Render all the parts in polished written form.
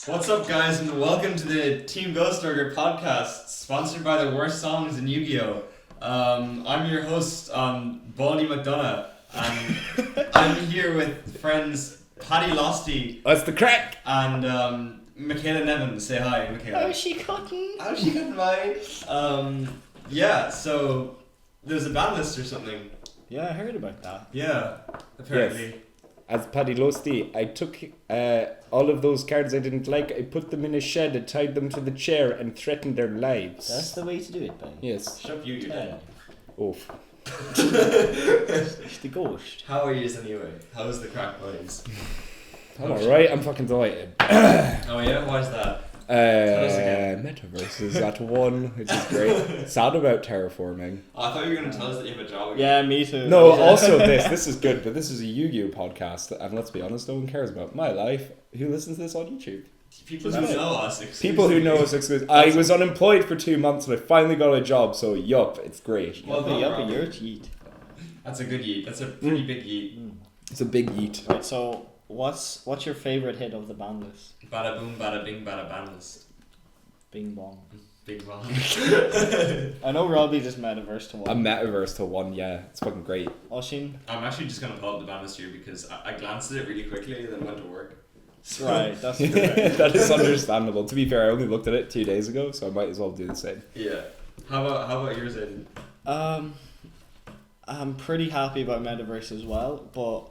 What's up, guys, and welcome to the Team Ghost Ogre podcast, sponsored by the worst songs in Yu-Gi-Oh! I'm your host, Baldy McDonough, and I'm here with friends Paddy Losty. That's the crack! And Michaela Nevin. Say hi, Michaela. How's she cutting? How's she cutting, mate? Yeah, so there's a Banlist or something. Yeah, I heard about that. Yeah, apparently. Yes. As Paddy Losty, I took all of those cards I didn't like, I put them in a shed, I tied them to the chair and threatened their lives. That's the way to do it, buddy. Yes. Shut up, you're dead. Oof. It's the ghost. How are you anyway? How's the crack, boys? I'm alright, I'm fucking delighted. Oh yeah? Why is that? Metaverse is at 1, which is great. Sad about terraforming. Oh, I thought you were going to tell us that you have a job again. Yeah, me too. No, Yeah. also this is good, but this is a Yu-Gi-Oh podcast, and let's be honest, no one cares about my life. Who listens to this on YouTube? People who know us. People who know us exclusively. I was unemployed for 2 months and I finally got a job, so yup, it's great. Well, Yuppie, you're a cheat. That's a good yeet. That's a pretty big yeet. It's a big yeet. Right, so what's your favourite hit of the Banlist? Bada boom, bada bing, bada banlist. Bing bong. Big bong. I know Robbie just metaverse to one. A metaverse to 1, yeah, it's fucking great. Oshin? I'm actually just going to pull up the banlist here because I glanced at it really quickly and then went to work. So Right, that's correct. That is understandable. To be fair, I only looked at it 2 days ago, so I might as well do the same. Yeah. How about yours, Aiden? I'm pretty happy about metaverse as well, but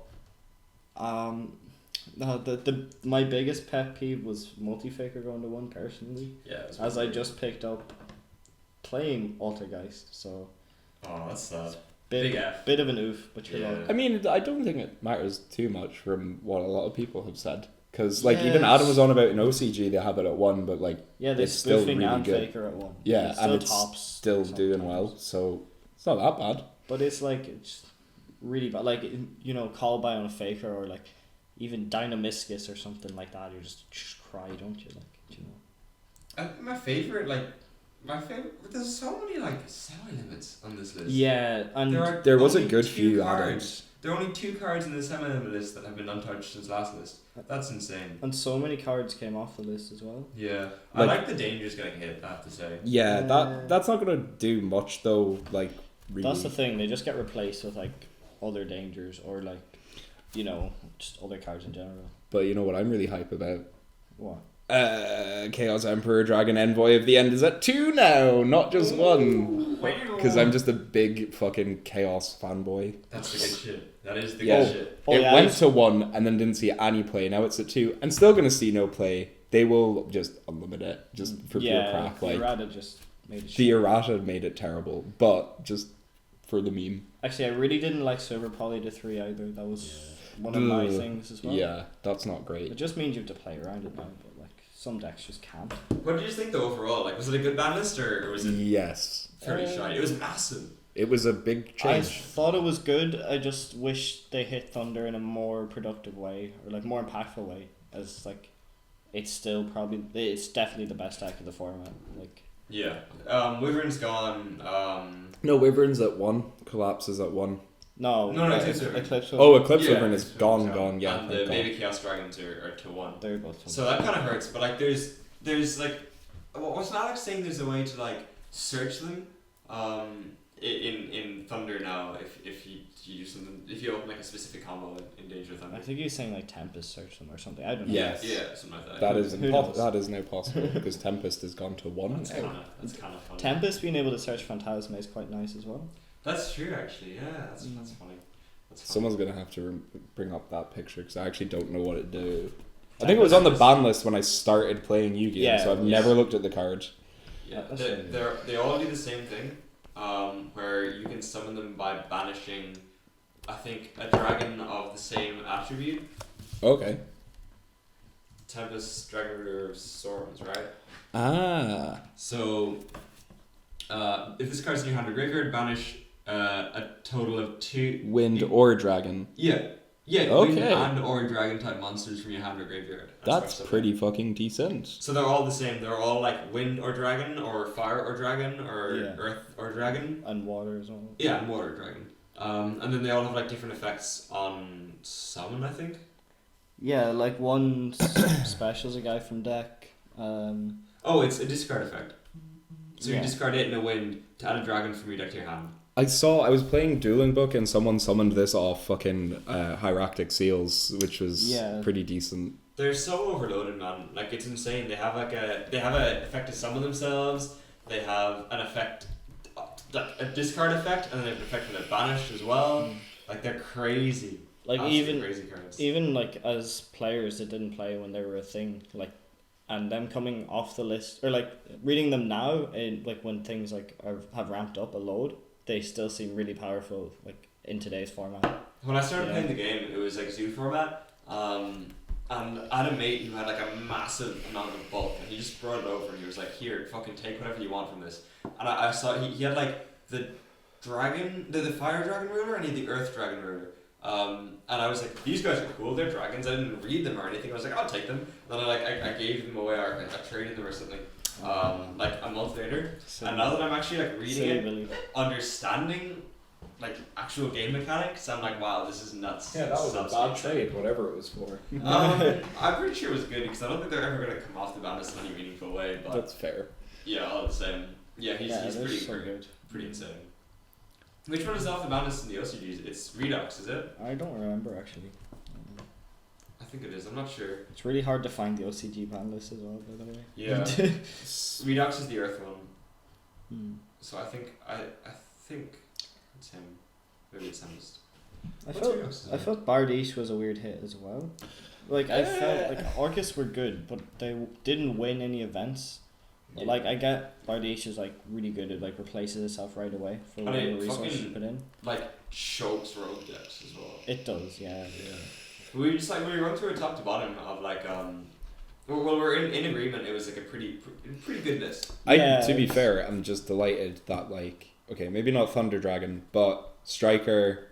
my biggest pet peeve was multi-faker going to 1 personally. Yeah. It was As I just picked up playing Altergeist, so Oh, that's sad. bit Big F. bit of an oof, but you're Yeah. like, I mean, I don't think it matters too much from what a lot of people have said. Because, like, even Yes. Adam was on about in OCG, they have it at 1, but, like, yeah, they're it's still spoofing really and good. faker at 1. Yeah, It's and still it's tops still doing sometimes. well, so it's not that bad. But it's like it's really bad. Like, you know, call by on a faker or like even Dynamiscus or something like that. You just cry, don't you? Like, you know. My favorite, there's so many, semi-limits on this list. Yeah, and There was a only good 2 few cards. There are only 2 cards in the semi-limit list that have been untouched since last list. That's insane. so many cards came off the list as well. Yeah. I Like- like the dangers getting hit, I have to say. Yeah, that's not going to do much, though, like, really. That's the thing. They just get replaced with like other dangers or like, you know, just other cards in general. But you know what I'm really hype about? What? Chaos Emperor Dragon Envoy of the End is at 2 now, not just 1. Because I'm just a big fucking Chaos fanboy. That's the good shit. That is the Yeah. good shit. Oh, It yeah, went to 1 and then didn't see any play. Now it's at 2. I'm still going to see no play. They will just unlimit it, just for pure crack. Like, Errata just made it the errata made it terrible, but just for the meme. Actually, I really didn't like Silver Poly to 3 either. That was one of my things as well. Yeah, that's not It great. just means you have to play around it now, but like some decks just can't. What did you think though overall? Like, was it a good ban list or was it Yes. fairly shy? It was massive. It was a big I change. thought it was good. I just wish they hit Thunder in a more productive way or like more impactful way. As like, it's definitely the best deck of the format. Like, Yeah. Wyvern's gone. No, Wyvern's at 1. Collapse is at 1. no, Eclipse Wyvern. Eclipse Oh, Eclipse Yeah, Wyvern is Eclipse gone, Wyvern's gone, yeah. And thank the God. Baby Chaos Dragons are to 1. They're both. So that kind of hurts, but like there's like, wasn't Alex saying there's a way to like search them, in Thunder now if you do something, if you open like a specific combo in Danger of Thunder. I think he's saying like Tempest search them or something. I don't know. Yes. Yeah, something like that. That is Who knows? that is now possible because Tempest has gone to 1 That's now. kind of funny. Tempest being able to search Phantasma is quite nice as well. That's true, actually. Yeah, that's funny. That's funny. Someone's gonna have to bring up that picture because I actually don't know what it do. I think it was on the ban list when I started playing Yu-Gi-Oh, Yeah, so I've yeah. never looked at the card. Yeah, That's they all do the same thing, where you can summon them by banishing, I think, a dragon of the same attribute. Okay. Tempest, Dragon Ruler of Storms, right? Ah. So, if this card's in your hand or graveyard, banish a total of 2... Wind or dragon. Yeah, wind Okay. and or dragon type monsters from your hand or graveyard. That's special. pretty fucking decent. So they're all the same. They're all like wind or dragon, or fire or dragon, or Yeah. earth or dragon. And water as well. Yeah, and water dragon. And then they all have like different effects on summon, I think. Yeah, like one special's a guy from deck. Oh, it's a discard effect. So Yeah. you discard it in a win to add a dragon from your deck to your hand. I was playing Dueling Book and someone summoned this off fucking Hieractic Seals, which was pretty decent. They're so overloaded, man. Like, it's insane. They have an effect to summon themselves. They have an effect, like a discard effect, and then they have an effect when they're banished as well. Like, they're crazy. Like Absolutely crazy cards. even like as players that didn't play when they were a thing, like, and them coming off the list or like reading them now, and like when things like have ramped up a load, they still seem really powerful. Like in today's format. When I started playing the game, it was like Zoo format. And I had a mate who had like a massive amount of bulk, and he just brought it over and he was like, "Here, fucking take whatever you want from this." And I saw he had like the dragon, the fire dragon ruler, and he had the earth dragon ruler. And I was like, these guys are cool. They're dragons. I didn't read them or anything. I was like, I'll take them. And then I gave them away, or I traded them or something. Like a month later. And now that I'm actually like reading it, understanding like actual game mechanics, I'm like, wow, this is nuts. Yeah, that was a bad trade, whatever it was for. I'm pretty sure it was good because I don't think they're ever gonna come off the Banlist in any meaningful way. But that's fair. yeah, all the same. Yeah, he's pretty so good. pretty insane. Which one is off the Banlist in the OCGs? It's Redux, is it? I don't remember actually. I think it is. I'm not sure. It's really hard to find the OCG ban list as well, by the way. Yeah. Redux is the Earth one. So I think it's him. Maybe it's Tempest. I felt Bardiche was a weird hit as well. Like I felt like Orcus were good, but they didn't win any events. Yeah. Like I get Bardiche is like really good at like replaces itself right away for whatever resources you put in. Like chokes rogue decks as well. It does, yeah. We just like we run through a top to bottom of like well we're in agreement. It was like a pretty good list. To be fair, I'm just delighted that like okay, maybe not Thunder Dragon, but Striker,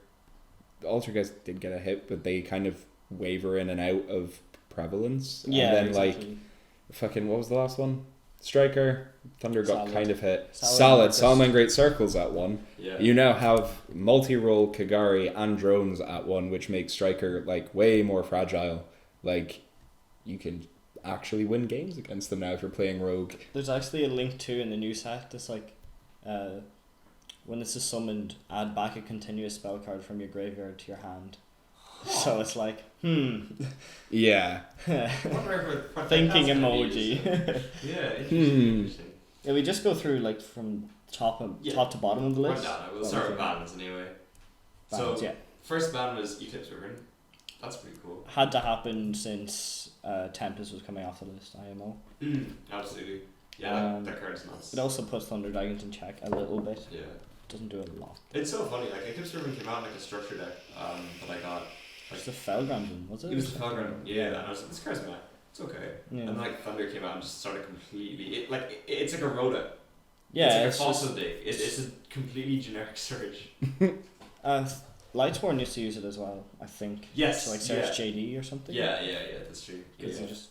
the Alter guys did get a hit, but they kind of waver in and out of prevalence. Yeah, and then exactly. like fucking what was the last one? Striker, Thunder got Salad. kind of hit. Salad. Salmon Great Circles at one. Yeah. You now have multi-role Kagari and drones at one, which makes Striker like way more fragile. Like you can actually win games against them now if you're playing Rogue. There's actually a link too in the new set that's like when this is summoned, add back a continuous spell card from your graveyard to your hand. So it's like, Yeah. thinking emoji. Yeah, interesting. Yeah, we just go through like from top to bottom of the list. We'll start with bans anyway. First ban was Eclipse Ribbon. That's pretty cool. Had to happen since Tempest was coming off the list, IMO. Absolutely. Yeah, that card's nuts. It also puts Thunder Dragons in check a little bit. Yeah. Doesn't do a lot. It's so funny, like Eclipse Ribbon came out in like a structure deck that I got. It's the Felground one, was it? It was the Felground, yeah. And I was like, this card's mad. It's okay. Yeah. And then like Thunder came out and just started completely. It's like a Rhoda. Yeah, it's like a fossil dig. It's a completely generic search. Lightsworn used to use it as well, I think. Yes. To like search JD or something. Yeah, that's true. Because you just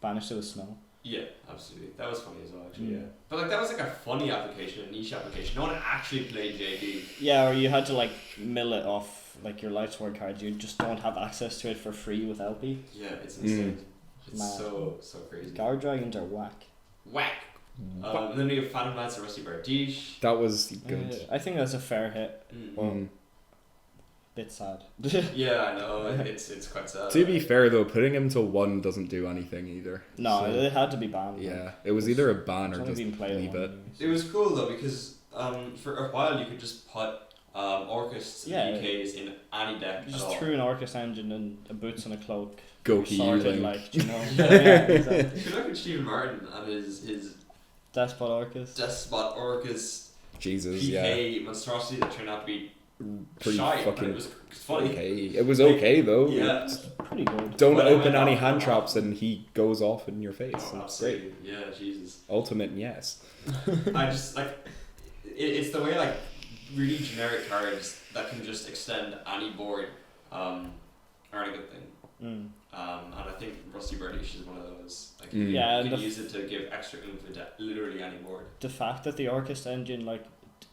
banished it with snow. Yeah, absolutely. That was funny as well, actually. Yeah. But like that was like a funny application, a niche application. No one actually played JD. Yeah, or you had to like mill it off like your Lightsworn cards. You just don't have access to it for free with LP. Yeah, it's insane. It's Mad. so crazy. Guard Dragons are whack. Whack. And then we have Phantom Lance and Rusty Bardiche. That was good. I think that's a fair hit. Bit sad. Yeah, I know. It's quite sad. To be fair though, putting him to 1 doesn't do anything either. No, So, it had to be banned. yeah, it was either a ban or It's just only been played leave it. It was cool though because for a while you could just put Orcus and DKs in any deck. You just at all. threw an Orcus engine and a boots and a cloak. Goki Sorted Link. like, you know. Yeah, exactly. If you look at Stephen Martin and his Despot Orcus. Despot Orcus Jesus, PK monstrosity that turned out to be pretty shy, but fucking it was funny. okay. It was okay though. Yeah. It's- Pretty good. Don't Well, it open went any off, hand went traps off. and he goes off in your face. Oh, It's great. absolutely. Yeah, Jesus. Ultimate yes. I just like it's the way like really generic cards that can just extend any board aren't a good thing. And I think Rusty Bardiche is one of those. Like Yeah, you and can use it to give extra oomph to literally any board. The fact that the Orcus engine like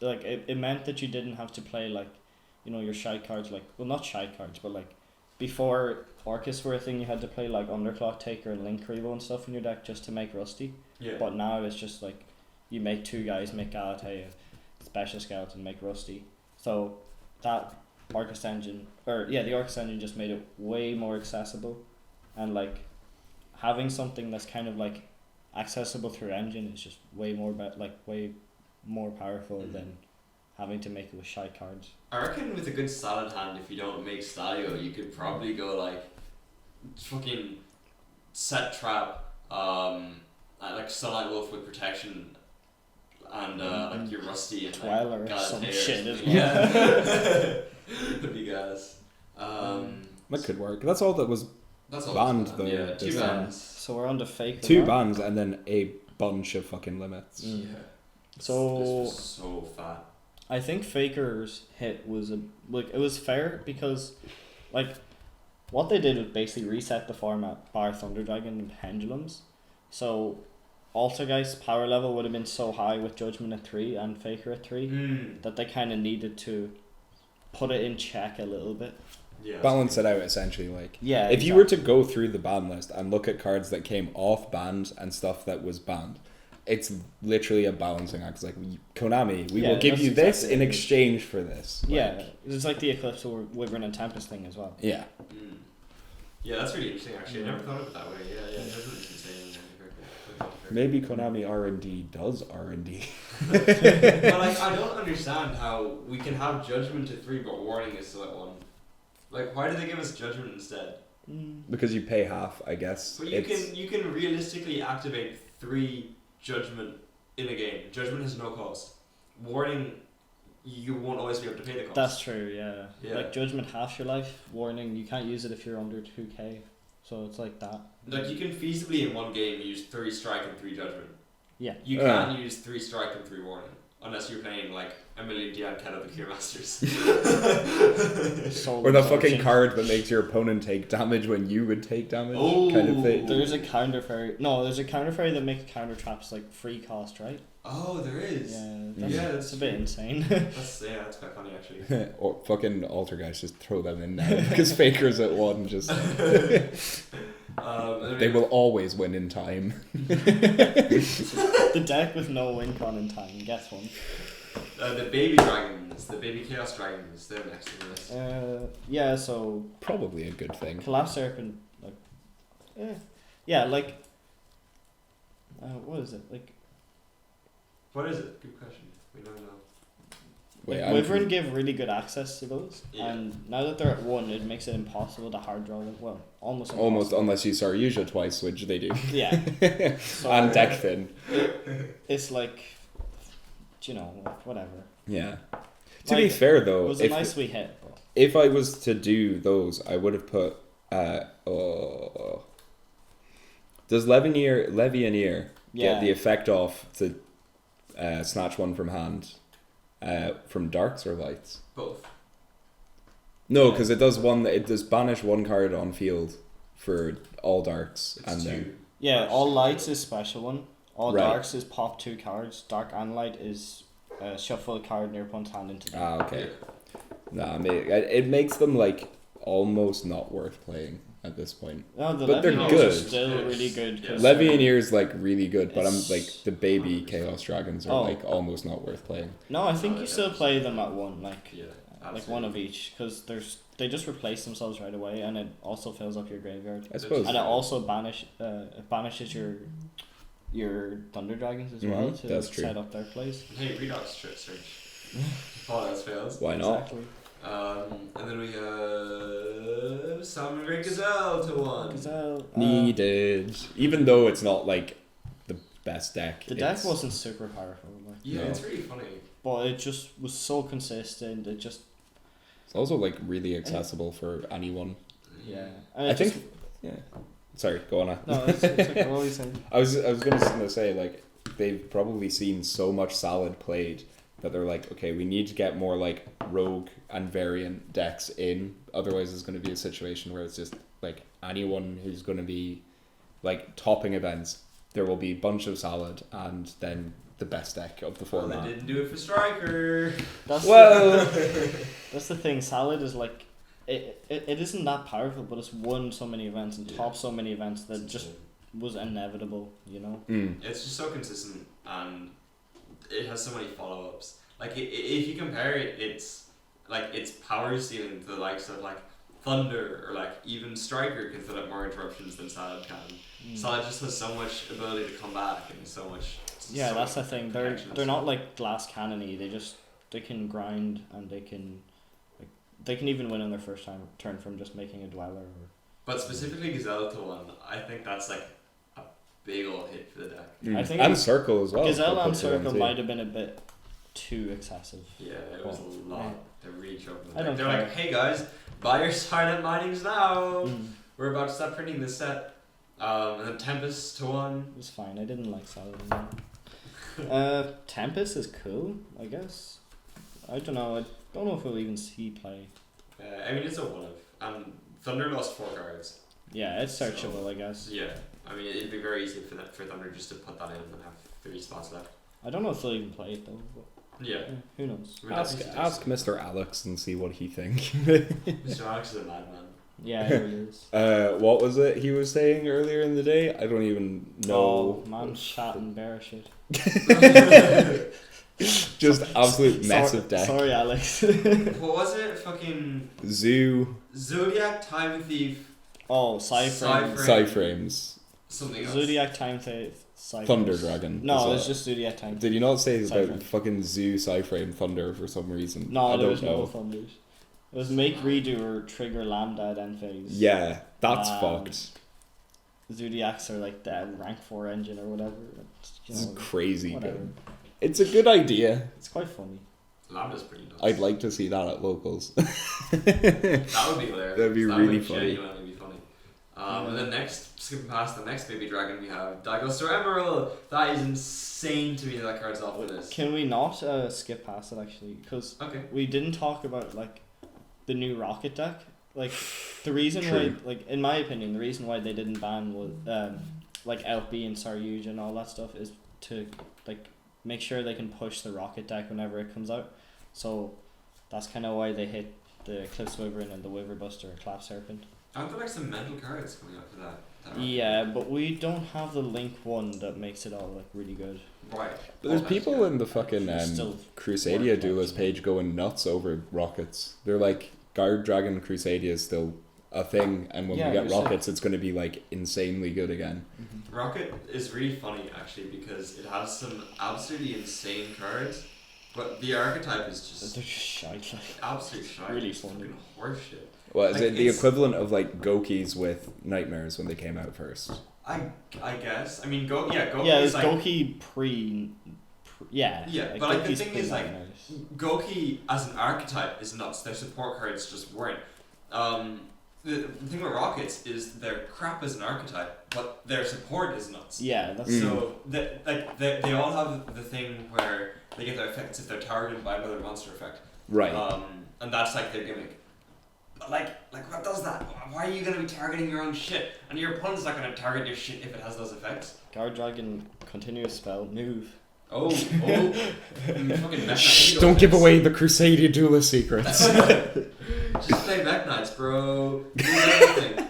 it meant that you didn't have to play like, you know, your shite cards like, well, not shite cards, but like before Orcus were a thing, you had to play like Underclock Taker and Link Revo and stuff in your deck just to make Rusty. Yeah. But now it's just like you make 2 guys, make Galatea, Special Skeleton, make Rusty. So that Orcus engine, the Orcus engine just made it way more accessible, and like having something that's kind of like accessible through engine is just way more way more powerful than having to make it with shy cards. I reckon with a good salad hand, if you don't make Stadio, you could probably go like fucking set trap, like Sunlight Wolf with protection, and like your Rusty and Twile like or some Galatea shit as well. Yeah. That'd be gas. That could work. That's all that was That's all. banned though. Yeah, 2 this time. bans. So we're on to Faker 2 now. bans and then a bunch of fucking limits. Yeah. So this was so fat. I think Faker's hit was it was fair because like what they did was basically reset the format bar Thunder Dragon and Pendulums. So Altergeist's power level would have been so high with Judgment at 3 and Faker at 3 that they kind of needed to put it in check a little bit. Yeah. Balance it out essentially. Like Yeah. if you were to go through the ban list and look at cards that came off banned and stuff that was banned, it's literally a balancing act. It's like Konami, we will give that's you this exactly in it. exchange for this. Like, Yeah, it's like the Eclipse or Wyvern and Tempest thing as well. Yeah. Yeah, that's really interesting actually. I never thought of it that way. Yeah, Judgment is insane. Maybe Konami R&D does R&D. But like, I don't understand how we can have Judgment at 3 but Warning is still at 1. Like, why did they give us Judgment instead? Because you pay half, I guess. But you can realistically activate 3 Judgment in a game. Judgment has no cost. Warning, you won't always be able to pay the cost. That's true, yeah. Yeah. Like Judgment half your life, Warning, you can't use it if you're under 2k. So it's like that. Like, you can feasibly in one game use 3 Strike and 3 Judgment. Yeah. You can't use 3 Strike and 3 Warning. Unless you're playing like a million Dian Cat of the Cure Masters. Or the fucking card that makes your opponent take damage when you would take damage kind of thing. There's a counter fairy. No, there's a counter fairy that makes counter traps like free cost, right? Oh, there is. Yeah, that's a bit insane. That's quite funny actually. Or fucking alter guys just throw them in now because Faker's at 1 just they will always win in time. The deck with no win con in time gets one. The baby dragons, the baby chaos dragons, they're next to the list. Yeah, so Probably a good thing. Collapse Serpent, like, yeah, like, what is it like? What is it? Good question. We don't know. Wait, Like, Wyvern give really good access to those, Yeah. and now that they're at 1, it makes it impossible to hard draw them. Well, almost Almost, impossible. unless you start yugioh twice, which they do. Yeah. So And deck thin. It's like, whatever. Yeah. To be fair though, It was a nice wee hit. But if I was to do those, I would have put does Levianeer Yeah. get the effect off to snatch one from hand from darks or lights? Both. No, because it does banish one card on field for all darks. It's and 2. then yeah, all lights is special one. All Right. darks is pop 2 cards. Dark and light is shuffle a card in your opponent's hand into them. okay. Nah, it makes them like almost not worth playing at this point. No, the But they're Levianeers good. are still really good. Yeah. 'cause Levianeer's like really good, but I'm It's- like the baby chaos dragons are Oh. like almost not worth playing. No, I think Oh, you yeah. still play them at 1, like Yeah. like one of each, because they just replace themselves right away, and it also fills up your graveyard. I suppose. And it also banishes your Thunder Dragons as well to that's true. set up their plays. Hey, Redox Strange. All else fails. Why not? Exactly. And then we have Summon Great Gazelle to 1. Gazelle, Needed, even though it's not like the best deck. the deck it's- wasn't super powerful, like, Yeah, No. it's really funny. but it just was so consistent. It just It's also like really accessible for anyone. yeah. And I it think. just, Yeah. Sorry, go on. no, it's like what were you saying? I was gonna say like they've probably seen so much Salad played that they're like, okay, we need to get more like rogue and variant decks in. Otherwise, there's going to be a situation where it's just like anyone who's going to be like topping events. There will be a bunch of Salad and then the best deck of the Well, format. they didn't do it for Striker. That's Well, that's the thing. Salad is like it isn't that powerful, but it's won so many events and topped so many events that It's just insane. was inevitable, you know? It's just so consistent, and it has so many follow-ups. Like, if you compare it, it's like its power ceiling to the likes of like Thunder, or like even Striker can set up more interruptions than Salad can. Salad just has so much ability to come back and so much. Yeah, so that's much the thing. protection. They're not like glass cannony. They can grind, and they can even win on their first turn from just making a dweller. But specifically Gazelle to one, I think that's like a big old hit for the deck. I think and Circle as well. Gazelle They'll and put to one Circle too. might have been a bit too excessive. Yeah, it was a lot to reach over the I don't deck. They're care. like, hey guys, buy your silent minings now. We're about to start printing this set. And then Tempest to one. It was fine. I didn't like Salad. Tempest is cool, I guess. I don't know. I don't know if we'll even see play. I mean, it's a one of. And Thunder lost 4 cards. Yeah, it's searchable, I guess. Yeah, I mean, it'd be very easy for Thunder just to put that in and have 3 spots left. I don't know if they'll even play it though. But Yeah. who knows? We'd Ask definitely Mr. Alex and see what he thinks. Mr. Alex is a madman. Yeah, he really is. What was it he was saying earlier in the day? I don't even know. Oh, man, chatting bear shit. Just absolute mess of deck. Sorry, Alex. What was it? Fucking Zoo, Zodiac, Time Thief, Oh, Cyframe. Cyframes, something else. Zodiac Time Thief. Cyframes. Thunder Dragon. as No, well. it's just Zodiac Time. Did you not say about Cyframe. fucking Zoo, Cyframe, Thunder for some reason? No, I there don't was no know. Thunders. It was make redo or trigger lambda at end phase. Yeah, that's Um, fucked. Zodiacs are like the rank 4 engine or whatever. You It's know, crazy whatever. good. It's a good idea. It's quite funny. Lambda's pretty nuts. I'd like to see that at locals. That would be hilarious. That'd be That really would funny. genuinely be funny. And then skipping past the next baby dragon, we have Daigostar Emerald. That is insane to me that card's off the list. Can we not skip past it actually? Because Okay. we didn't talk about like the new rocket deck. Like the reason True. why, like in my opinion, the reason why they didn't ban was like LP and Saryuj and all that stuff is to like make sure they can push the rocket deck whenever it comes out. So that's kind of why they hit the Eclipse Wyvern and the Wyver Buster or Clap Serpent. Aren't there like some mental cards coming up for that? Yeah, but we don't have the Link one that makes it all like really good. Right. But there's Oh, people that's in the fucking Still Crusadia work duelist collection. page going nuts over rockets. They're like, Guard Dragon Crusadia is still a thing, and when Yeah, we get you're rockets, it's going to be like insanely good again. Rocket is really funny actually because it has some absolutely insane cards, but the archetype is just They're just shite. Like. absolute shite. Really It's funny. fucking horseshit. Well, is Like, it the it's- equivalent of like Gokis with Nightmares when they came out first? I guess. I mean, Goki Yeah, is it's like Goki yeah. Yeah, but, like, the Goki's thing is, like, pre-Nightmares. Goki as an archetype is nuts. Their support cards just weren't. The thing with Rockets is they're crap as an archetype, but their support is nuts. Yeah, that's So they all have the thing where they get their effects if they're targeted by another monster effect. Right. And that's like their gimmick. But like what does that? Why are you gonna be targeting your own shit? And your opponent's not gonna target your shit if it has those effects. Guard Dragon continuous spell move. Oh, fucking Mech Shh, Knight. don't give away the Crusadia duelist secrets. Just play Mech Knights, bro. Do everything.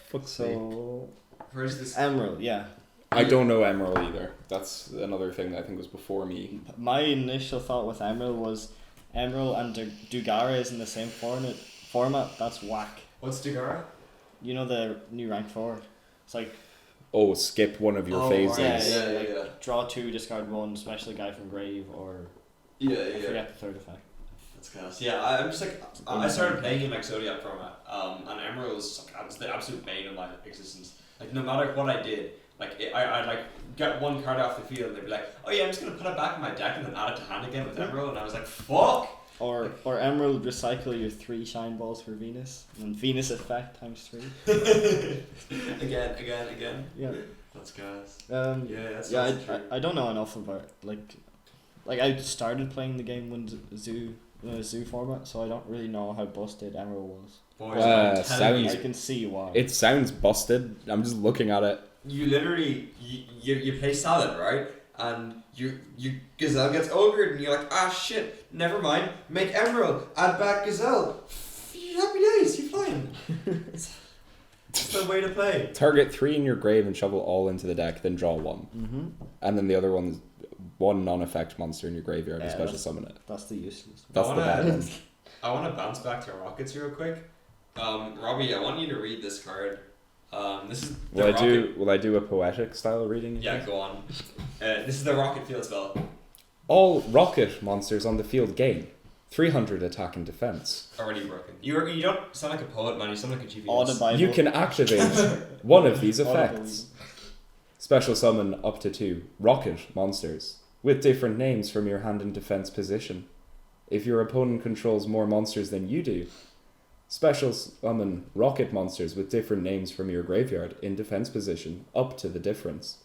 Fuck's sake. So Where's this? Emerald, yeah. I don't know Emerald either. That's another thing that I think was before me. My initial thought with Emerald was Emerald and Dugara is in the same format. That's whack. What's Dagara? You know the new rank 4. It's like Oh, skip one of your phases. right. Yeah. draw 2, discard 1, special guy from grave, or Yeah, I forget the third effect. That's class. Yeah, I'm just like I started playing in like Zodiac format, and Emerald was like the absolute bane of my existence. Like no matter what I did, like I'd like get one card off the field, and they'd be like, "Oh yeah, I'm just gonna put it back in my deck and then add it to hand again with Emerald," and I was like, "Fuck." Or Emerald, recycle your 3 shine balls for Venus, and Venus effect times 3. Again. Yeah. That's gas. Yeah, That's I don't know enough about like I started playing the game when Zoo format, so I don't really know how busted Emerald was. Boys, I'm telling sounds- I can see why. It sounds busted. I'm just looking at it. you literally you play Salad, right? And you Gazelle gets ogred and you're like, ah shit, never mind, make Emerald, add back Gazelle. Happy It's the way to play. Target 3 in your grave and shuffle all into the deck, then draw 1. Mm-hmm. And then the other one is 1 non-effect monster in your graveyard and Yeah, special summon it. That's the useless. That's the bad one. I want to bounce back to Rockets real quick. Robbie, I want you to read this card. This is the Will I do a poetic style reading? Yeah, go on. This is the Rocket Field spell. All rocket monsters on the field gain 300 attack and defense. Already broken. You don't sound like a poet, man. You sound like a GPS. Audible. You can activate one of these effects. Audible. Special summon up to 2 rocket monsters with different names from your hand in defense position. If your opponent controls more monsters than you do, special summon rocket monsters with different names from your graveyard in defense position up to the difference.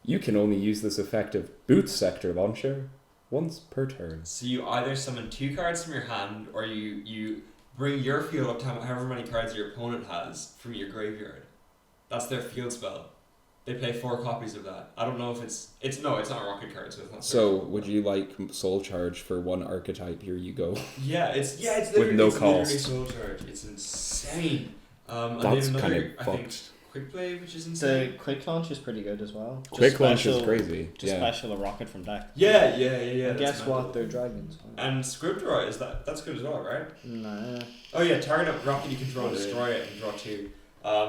You can only use this effect of Boot Sector Launcher once per turn. So you either summon 2 cards from your hand, or you bring your field up to however many cards your opponent has from your graveyard. That's their field spell. They play 4 copies of that. I don't know if it's not a rocket card, so it's not. So would you like Soul Charge for 1 archetype? Here you go. Yeah, it's with no it's cost. literally Soul Charge. It's insane. And That's then kind another, of I think, fucked. Quick Play, which is The insane. quick launch is pretty good as well. Quick launch is crazy. Just Yeah. special a rocket from deck. Yeah. And that's guess what? mental. They're dragons. And Script Draw that's good as well, right? Nah. Oh yeah, target a rocket you control, destroy it, and draw 2.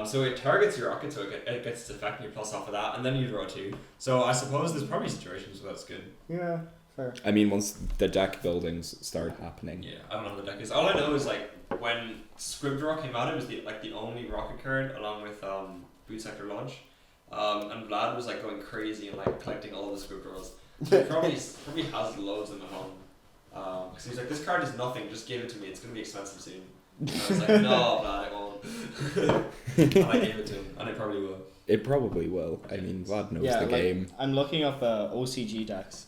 So it targets your rocket, so it gets its effect, and you plus off of that, and then you draw 2. So I suppose there's probably situations where that's good. Yeah, fair. I mean, once the deck buildings start happening. Yeah, I don't know how the deck is. All I know is like when Script Draw came out, it was the only rocket card along with Boot Sector Launch, and Vlad was like going crazy and like collecting all the Script Draws. He probably has loads in the home. Because he's like, this card is nothing, just give it to me, it's going to be expensive soon. And I was like, no, Vlad, it won't. And I gave it to him, and it probably will. It probably will. I mean, Vlad knows the game. I'm looking up OCG decks.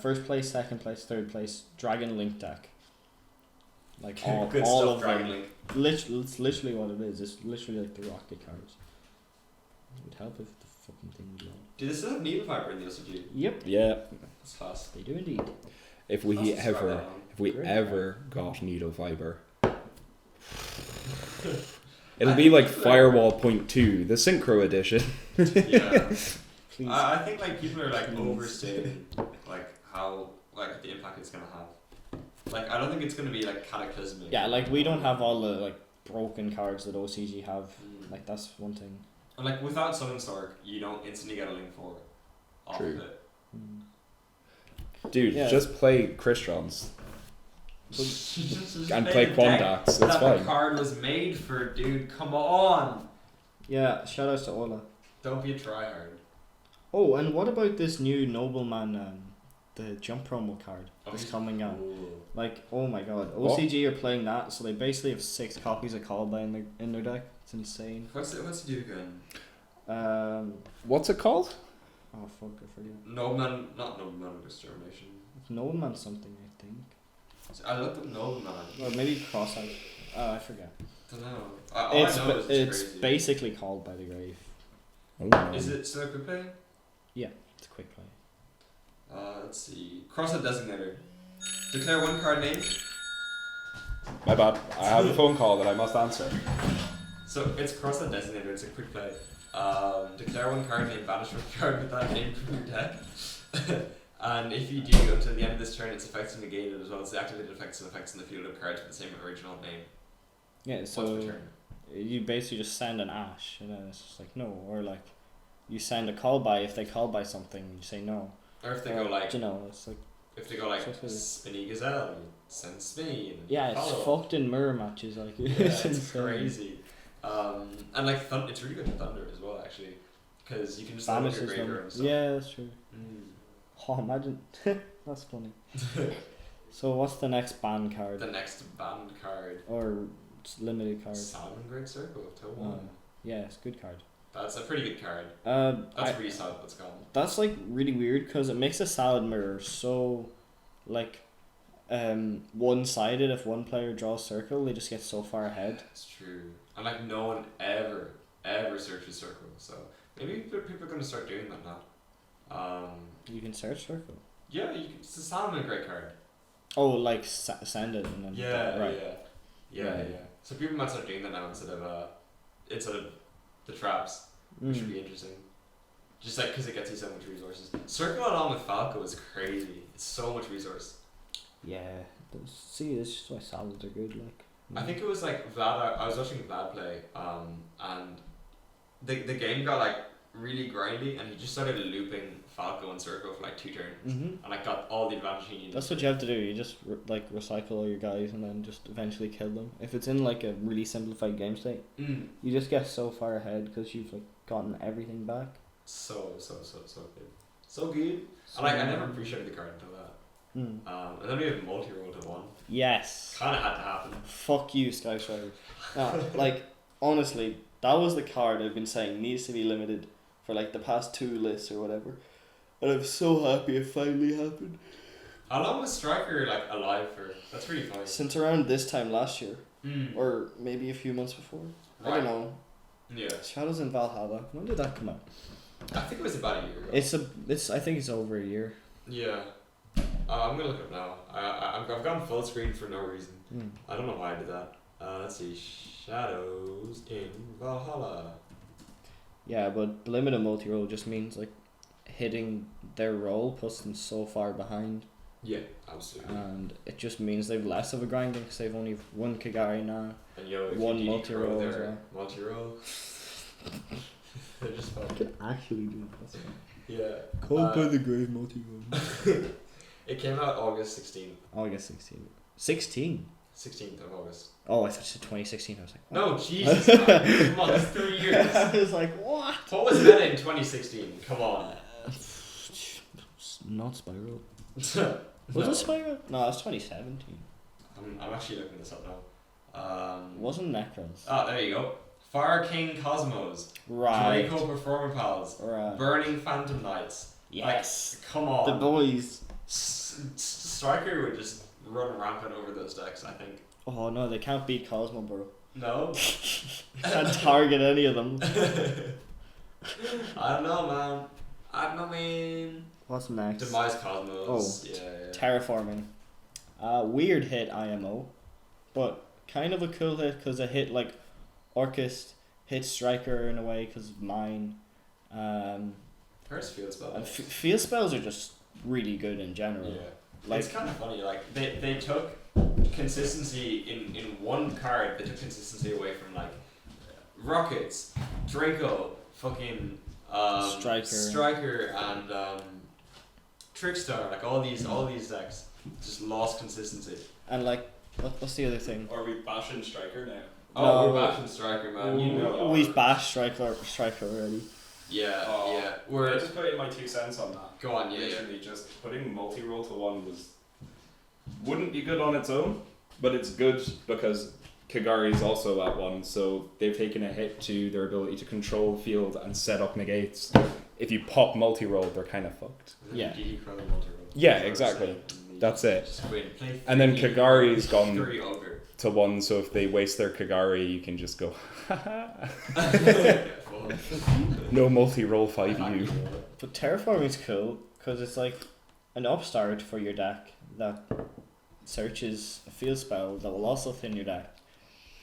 First place, second place, third place, Dragon Link deck. Like all Good all stuff, of Dragon them. Link. It's literally what it is. It's literally like the rocket cards. It would help if the fucking thing would load. Do they still have Needle Fiber in the OCG? Yep, Yeah. That's fast. they do indeed. If we That's describe ever, that one. if we Great. ever got needle fiber, it'll be like Firewall Point 2, the Synchro edition. Yeah. Please. I think like people are like Please. overstating like how like the impact it's gonna have. Like I don't think it's gonna be like cataclysmic. Yeah, like we don't have all the like broken cards that OCG have. Mm. Like that's one thing. And like without Summon Stork, you don't instantly get a link 4 off True. of it. Dude, Yeah. just play Christrons Just and play play the deck Quandax. That's that the fine. card was made for, dude. Come on. Yeah, shout outs to Ola. Don't be a tryhard. Oh, and what about this new Nobleman, the jump promo card that's coming out? Ooh. Like, oh my god, What? OCG are playing that, so they basically have 6 copies of Callby in their deck. It's insane. What's it do again? What's it called? Oh fuck, I forget. Nobleman, not Nobleman of Extermination. It's Nobleman something, I think, I looked up Nobleman. or maybe Cross-eyed. I forget. Don't know. All It's I know is it's crazy. basically called by the grave. Oh, Is it still a quick play? It's a quick play. Let's see. Cross a designator. Declare 1 card name. My bad. I have a phone call that I must answer. So it's cross a designator. It's a quick play. Declare 1 card name. Banish 1 card with that name from your deck. And if you do, until the end of this turn, its effects are negated as well as the activated effects and effects in the field of cards with the same original name. Yeah, Once so per turn. you basically just send an Ash, and then it's just like no, or like you send a call by. If they call by something, you say no. Or if they go like, you know, it's like if they go like So silly. Spinny Gazelle, you send Spinny. And yeah, it's follow. fucked in mirror matches. Like Yeah, it's it's insane. crazy. And like it's really good to Thunder as well, actually, because you can just load up your Banishes graveyard them. and stuff. Yeah, that's true. Mm. Oh, imagine that's funny. So what's the next ban card The next banned card. or limited card? Salmon Great Circle of Toe Oh, 1. yeah, it's a good card. That's a pretty good card. That's Really solid. That's gone. That's like really weird because it makes a salad mirror so like one-sided. If one player draws circle, they just get so far ahead. That's true. And like no one ever searches Circle, so maybe people are gonna start doing that now. You can search circle. Yeah, it's a Salmon Great card. Oh, like send it and then Yeah, right. yeah. So people might start doing that now instead of the traps, which would be interesting. Just like because it gets you so much resources. Circle along with Falco is crazy. It's so much resource. Yeah. See, this is why salads are good. Like. I think it was like Vlad. I was watching Vlad play, and the game got like really grindy, and he just started looping Falco and Circle for like 2 turns, and like got all the advantage he needed. That's what you have to do. You just recycle all your guys and then just eventually kill them. If it's in like a really simplified game state, you just get so far ahead because you've like gotten everything back. So good. So good. And like I never appreciated the card until that. And then we have multi-roll to 1. Yes. Kind of had to happen. Fuck you, Sky Strider. Like, honestly, that was the card I've been saying needs to be limited for like the past 2 lists or whatever. And I'm so happy it finally happened. How long was Striker like alive for? That's really funny. Since around this time last year. Or maybe a few months before. Right. I don't know. Yeah. Shadows in Valhalla. When did that come out? I think it was about a year ago. I think it's over a year. Yeah. I'm gonna look it up now. I've gone full screen for no reason. I don't know why I did that. Let's see. Shadows in Valhalla. Yeah, but limited multi-roll just means like hitting their roll puts them so far behind. Yeah, absolutely. And it just means they've less of a grinding because they've only 1 Kagari now. And yo, if 1 you multi-roll as well. Multi-roll. They're just fun. I can actually do this. Yeah. Cold by the grave multi-roll. It came out August 16th. August 16th. 16? 16th of August. Oh, I thought you said 2016. I was like, what? No, Jesus. Man. Come on, that's 3 years. I was like, what? What was meta in 2016? Come on. Not Spiral. No. Was it Spiral? No, it was 2017. I'm actually looking this up now. Wasn't Necros. Ah, there you go. Fire King Cosmos. Right. Draco Performer Pals. Right. Burning Phantom Knights. Yes. Like, come on. The boys. Striker would just run rampant over those decks, I think. Oh no, they can't beat Cosmo, bro. No? Can't target any of them. I don't know, man. I don't know, man. What's next? Demise Cosmos. Oh, yeah. Terraforming. Weird hit IMO, but kind of a cool hit because it hit like Orchist, hit Striker in a way because of mine. First field spell. And field spells are just really good in general. Yeah. Like, it's kind of funny. Like they took consistency in one card. They took consistency away from like Rockets, Draco, fucking Striker, and Trickstar. Like all these decks just lost consistency. And like, what's the other thing? Are we bashing Striker now? Oh, we're bashing Striker, man. You know. We've bashed Striker already. Yeah, yeah. I just put in my 2 cents on that. Go on, yeah. Literally, just putting multi-roll to 1 wouldn't be good on its own, but it's good because Kagari is also at 1, so they've taken a hit to their ability to control field and set up negates. If you pop multi-roll, they're kind of fucked. Yeah. Yeah, exactly. That's it. Just go in and play And then 3 Kagari's gone 3 Ogre. to 1, so if they waste their Kagari, you can just go, no multi-roll 5U. But Terraforming's cool because it's like an upstart for your deck that searches a field spell that will also thin your deck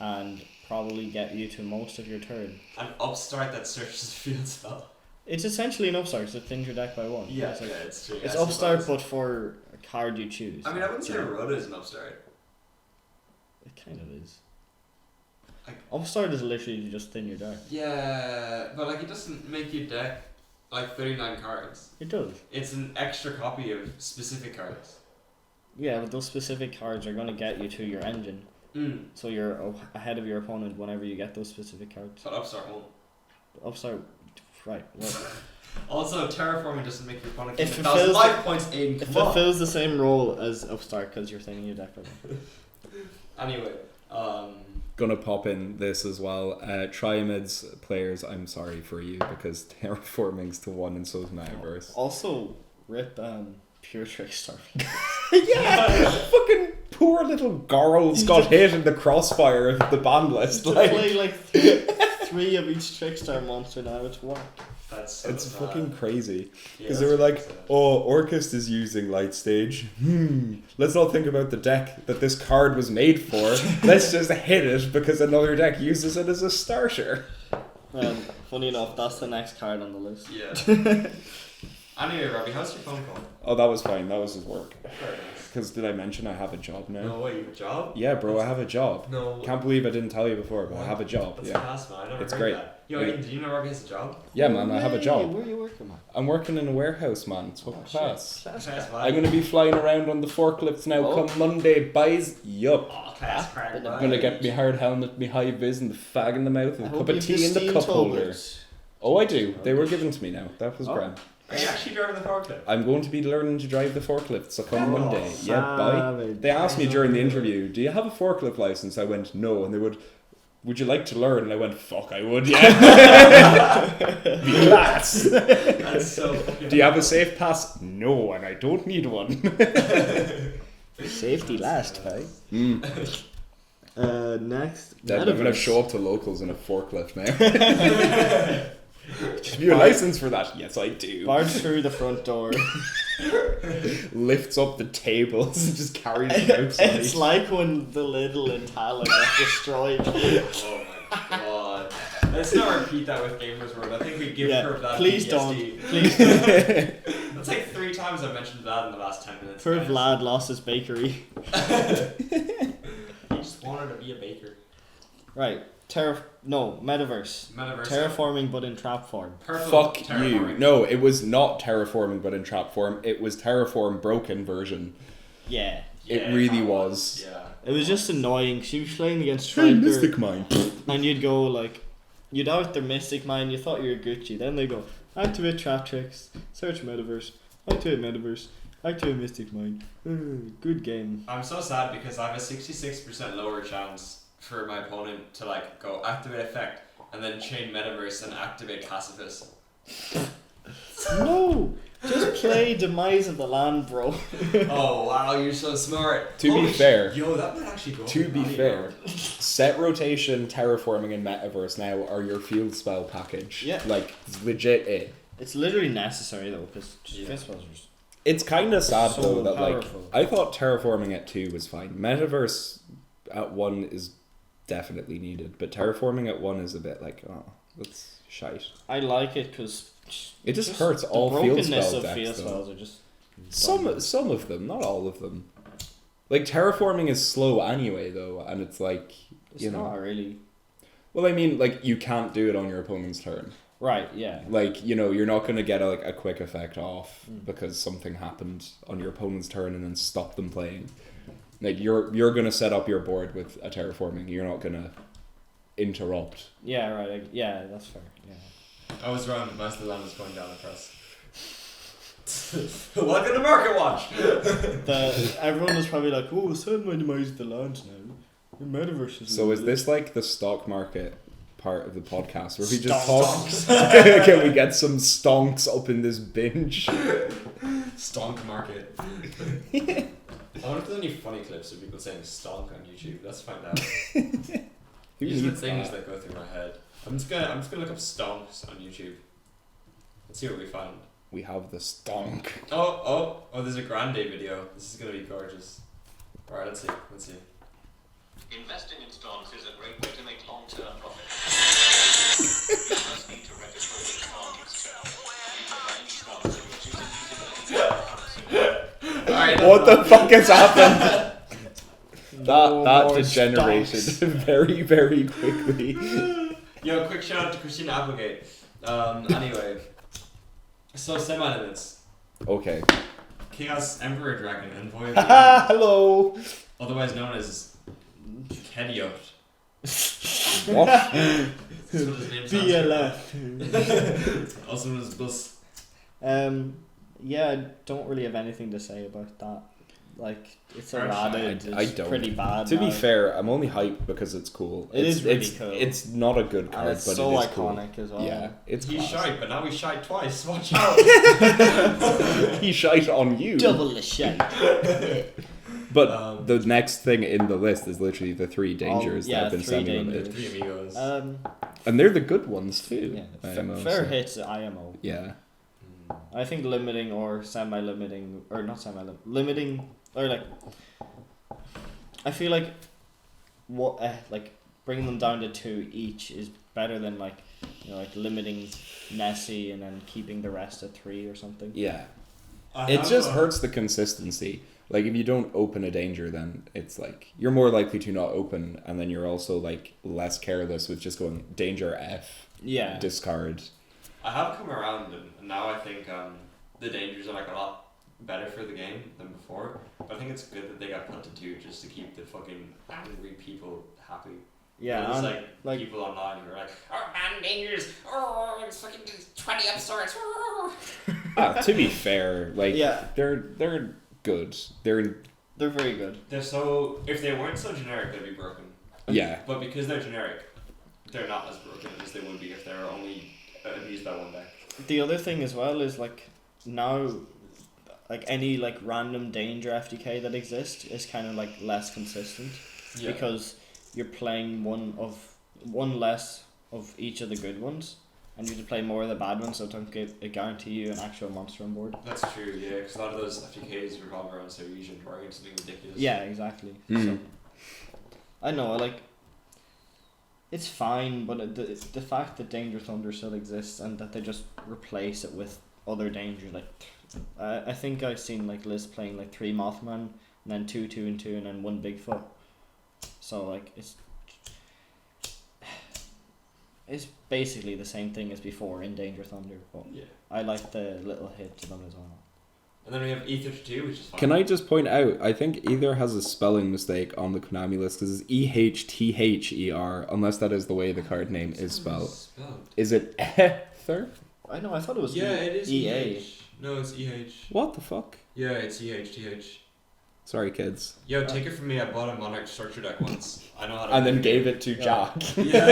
and probably get you to most of your turn. An upstart that searches field spell. It's essentially an upstart, so it thins your deck by 1. Yeah, it's like, it's true. It's I upstart, suppose. but for a card you choose. I mean, I wouldn't say you know? Rhoda is an upstart. It kind of is. Like, upstart is literally to just thin your deck. Yeah, but like it doesn't make your deck like 39 cards. It does. It's an extra copy of specific cards. Yeah, but those specific cards are going to get you to your engine. So you're ahead of your opponent whenever you get those specific cards. But upstart won't. Upstart, right. Well, also, terraforming doesn't make your opponent If gain it 1,000 fills life points, Aiden. it Come on. fulfills the same role as upstart because you're thinning your deck. Anyway, Gonna pop in this as well. Triamids players, I'm sorry for you because terraforming's to 1 and so is Metaverse. Also, rip Pure Trickstar. Yeah, fucking poor little girls got hit in the crossfire of the Banlist. To play like three of each Trickstar monster now, it's work. That's so It's sad. fucking crazy. Yeah, Because they were that's like, sad. oh, Orcust is using light stage. Let's not think about the deck that this card was made for. Let's just hit it because another deck uses it as a starter. Funny enough, that's the next card on the list. Yeah. Anyway, Robbie, how's your phone call? Oh, that was fine. That was his work. Very nice. Because did I mention I have a job now? No way, you have a job? Yeah, bro, I have a job. No. Can't believe I didn't tell you before, but I have a job. That's Yeah. class, man. I never It's heard great. that. Yo, Yeah. Ian, do you know Robbie has a job? Yeah, man, I have a job. Where are you working, man? I'm working in a warehouse, man. It's fucking shit. class. Class, I'm gonna be flying around on the forklifts now Oh. come Monday, boys. Yup. Oh, class crack, I'm man. I'm gonna get my hard helmet, my high vis, and the fag in the mouth, and a cup of tea in the cup holder. Oh, I do. They were given to me now. That was Oh. grand. Are you actually driving the forklift? I'm going to be learning to drive the forklift, so come Oh, Monday. Yeah, bye. savage. They asked me during the interview, do you have a forklift license? I went, no. And they would you like to learn? And I went, fuck, I would, yeah. Be class. That's so fucking Do you have a safe pass? No, and I don't need one. Safety last, right? Next. I'm going to Metaverse. show up to locals in a forklift now. Do you have a license for that? Yes, I do. Barge through the front door. Lifts up the tables and just carries them outside. It's like when the little Intala got destroyed. Oh my god. Let's not repeat that with Gamers World. I think we give her that please PTSD. don't. Please don't. That's like 3 times I've mentioned Vlad in the last 10 minutes. Poor guys. Vlad lost his bakery. He just wanted to be a baker. Right. Metaverse. Metaverse. Terraforming but in trap form. Purple Fuck you. terraforming. No, it was not terraforming but in trap form. It was terraform broken version. Yeah. It really was. Yeah. It was just annoying. She was playing against Hey, Striker, Mystic Mine. and you'd go like, you'd out their Mystic Mine. You thought you were Gucci. Then they go activate trap tricks, search Metaverse, activate Metaverse, activate Mystic Mine. Good game. I'm so sad because I have a 66% lower chance for my opponent to like go activate effect and then chain Metaverse and activate Pacifist. No, just play Demise of the Land, bro. Oh wow, you're so smart. To be Holy fair- yo, that might actually go. To over be money, fair, bro. set rotation, terraforming, and metaverse now are your field spell package. Yeah. Like, it's legit it. It's literally necessary though, because Yeah. It's kind of sad So though that powerful. like I thought terraforming at 2 was fine. Metaverse at 1 is definitely needed, but terraforming at 1 is a bit like, oh, that's shite. I like it because It just hurts all the field brokenness spell of decks, field though. spells are just Some of them, not all of them. Like terraforming is slow anyway though, and it's like It's you know. not really Well, I mean, like you can't do it on your opponent's turn. right. Yeah. Like, you know, you're not going to get a quick effect off because something happened on your opponent's turn and then stop them playing. Like, you're going to set up your board with a terraforming. You're not going to interrupt. Yeah. Right. Yeah. That's fair. Yeah. I was wrong. Most of the land was going down the press. Welcome to Market Watch. Everyone was probably like, "Oh, send my Demise of the Land now." The Metaverse is. So is this like the stock market part of the podcast where we just Stonks. talk? Can we get some stonks up in this binge? Stonk market. I wonder if there's any funny clips of people saying stonk on YouTube. Let's find out. Who These are the needs things that? that go through my head. I'm just gonna look up stonks on YouTube. Let's see what we found. We have the stonk. Oh, there's a Grande video. This is gonna be gorgeous. Alright, let's see. Investing in stocks is a great way to make long-term profit. You just need to register with Stock Exchange. You can buy stocks which is Alright. What the fuck has happened? No that more degenerated stonks. very, very quickly. Yo, quick shout out to Christina Applegate. Anyway. So semi-limits. Okay. Chaos Emperor Dragon and Void Hello. otherwise known as Kediot. What? That's what his name sounds BLF. also known as Bus. Yeah, I don't really have anything to say about that. Like, it's Fair errated. I It's don't. pretty bad. To be now. fair, I'm only hyped because it's cool. It is really it's, cool. It's not a good And card, it's but so it is iconic as well. cool. Yeah, it's He's class. shite, but now he's shite twice. Watch out. He shite on you. Double the shit. But the next thing in the list is literally the 3 dangers yeah, that have been 3 semi-limited. dangers. Three amigos. And they're the good ones too. Yeah, IMO, fair so- hits IMO. Yeah. I think limiting or semi-limiting, or not limiting, or like, I feel like like bringing them down to 2 each is better than like, you know, like limiting Nessie and then keeping the rest at 3 or something. Yeah. It just hurts the consistency. Like if you don't open a danger, then it's like you're more likely to not open, and then you're also like less careless with just going danger F. Yeah. Discard. I have come around, and now I think the dangers are like a lot better for the game than before. But I think it's good that they got put to 2 just to keep the fucking angry people happy. Yeah, There's and, like people online who are like, oh man, dangers, oh, it's fucking 20 upstarts. To be fair, like Yeah. they're good. They're very good. They're so, if they weren't so generic, they'd be broken. yeah. But because they're generic, they're not as broken as they would be if they were only abused by one deck. The other thing as well is like now, like any like random danger FTK that exists is kind of like less consistent because you're playing one less of each of the good ones, and you have to play more of the bad ones, so it don't guarantee you an actual monster on board. That's true, yeah, because a lot of those FTKs revolve around Syrian targeting something ridiculous. Yeah, exactly. Mm. So, I know, like, it's fine, but the fact that Danger Thunder still exists and that they just replace it with other dangers, like, I think I've seen like lists playing like 3 Mothman, and then 2, 2, and 2, and then 1 Bigfoot. So like it's basically the same thing as before in Danger Thunder, but Yeah. I like the little hit to them as well. And then we have Ether 2, which is fine. Can I just point out? I think Ether has a spelling mistake on the Konami list because it's EHTHER, unless that is the way the card name is spelled. Is it Ether? I know. I thought it was it is EA. No, it's EH. What the fuck? Yeah, it's EHTH. Sorry, kids. Yo, take it from me, I bought a Monarch structure deck once. I know how to And then play gave it. it to Jack. Yeah.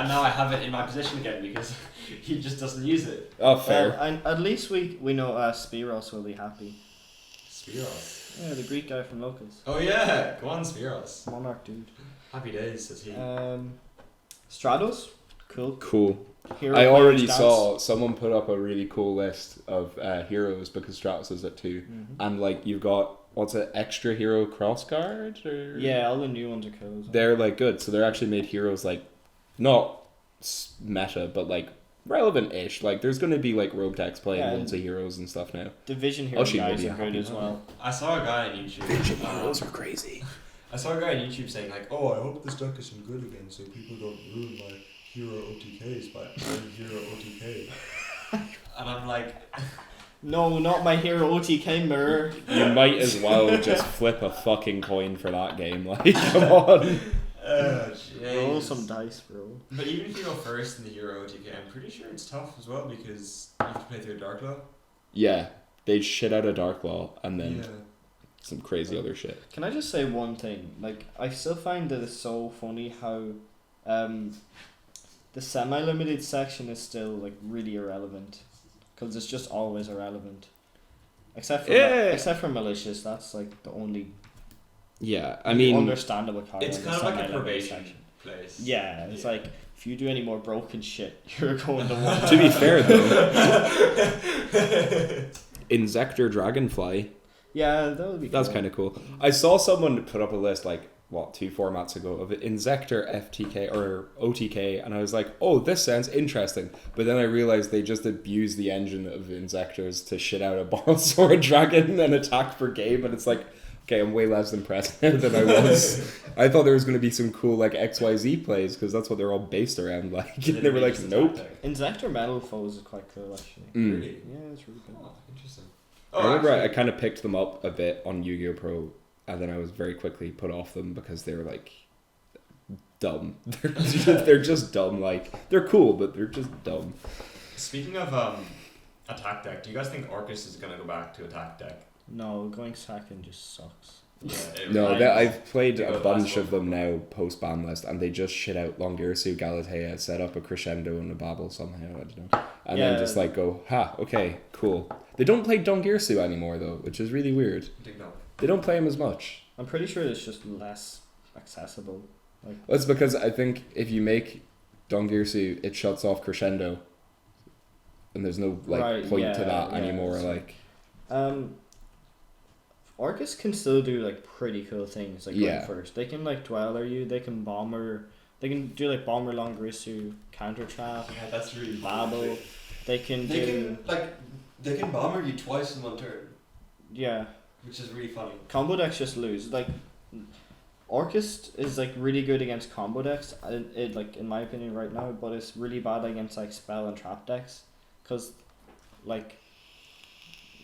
And now I have it in my possession again because he just doesn't use it. Oh, fair. And at least we know Spiros will be happy. Spiros. Yeah, the Greek guy from Locals. Oh yeah, go on Spiros. Monarch dude. Happy days, says he. Stratos, cool. Cool. Hero I already players dance. saw someone put up a really cool list of heroes because Stratos is at 2. Mhm. And like you've got, what's it, extra hero cross card? Or? Yeah, all the new ones are cool. They're like good. So they're actually made heroes like, not meta, but like relevant-ish. Like there's going to be like rogue decks playing Yeah, loads of heroes and stuff now. Division hero she will guys be are good happy. as well. I saw a guy on YouTube. Heroes are crazy. I saw a guy on YouTube saying like, "Oh, I hope this deck isn't good again, so people don't ruin my hero OTKs by playing hero OTK." And I'm like, No, not my hero OTK mirror. You might as well just flip a fucking coin for that game. Like, come on. Roll some dice, bro. But even if you go first in the hero OTK, I'm pretty sure it's tough as well because you have to play through a Dark Law. Yeah, they shit out a Dark Law and then Yeah. some crazy other shit. Can I just say one thing? Like, I still find that it's so funny how the semi-limited section is still like really irrelevant, because it's just always irrelevant. Except for malicious, that's like the only Yeah, I mean, understandable card. It's in the kind of like a semi-limited probation section. place. Yeah, it's like if you do any more broken shit, you're going to one. to be fair though, Insector Dragonfly, Yeah, that would be. that's cool. kind of cool. I saw someone put up a list like, what, 2 formats ago of Insector FTK or OTK, and I was like, oh, this sounds interesting. But then I realized they just abused the engine of Insectors to shit out a Borrowed Sword Dragon and attack per game, and it's like, okay, I'm way less impressed now than I was. I thought there was going to be some cool like XYZ plays because that's what they're all based around. Like, and they were like, nope. Insector Metal Foes is quite cool actually. Mm. Really? Yeah, it's really good. Oh, interesting. I remember actually, I kind of picked them up a bit on Yu-Gi-Oh! Pro, and then I was very quickly put off them because they were like dumb. They're just dumb. Like, they're cool, but they're just dumb. Speaking of attack deck, do you guys think Orcus is gonna go back to attack deck? No, going second just sucks. Yeah. No, I've played They go a to bunch last of them now post Banlist, and they just shit out Longirsu, Galatea, set up a crescendo and a babble somehow. I don't know, and Yeah. then just like go, ha, okay, cool. They don't play Dongirsu anymore though, which is really weird. They don't play him as much. I'm pretty sure it's just less accessible. Like, That's because I think if you make Dongirsu, it shuts off crescendo, and there's no like point to that anymore. Like, Orcus can still do like pretty cool things. Like going first, they can like dweller you. They can bomber. They can do like bomber Longirisu, counter trap. Yeah, that's really babble. They can bomber you twice in one turn. Yeah. Which is really funny. Combo decks just lose. Like, Orcus is like really good against combo decks. It like in my opinion right now, but it's really bad against like spell and trap decks, cause like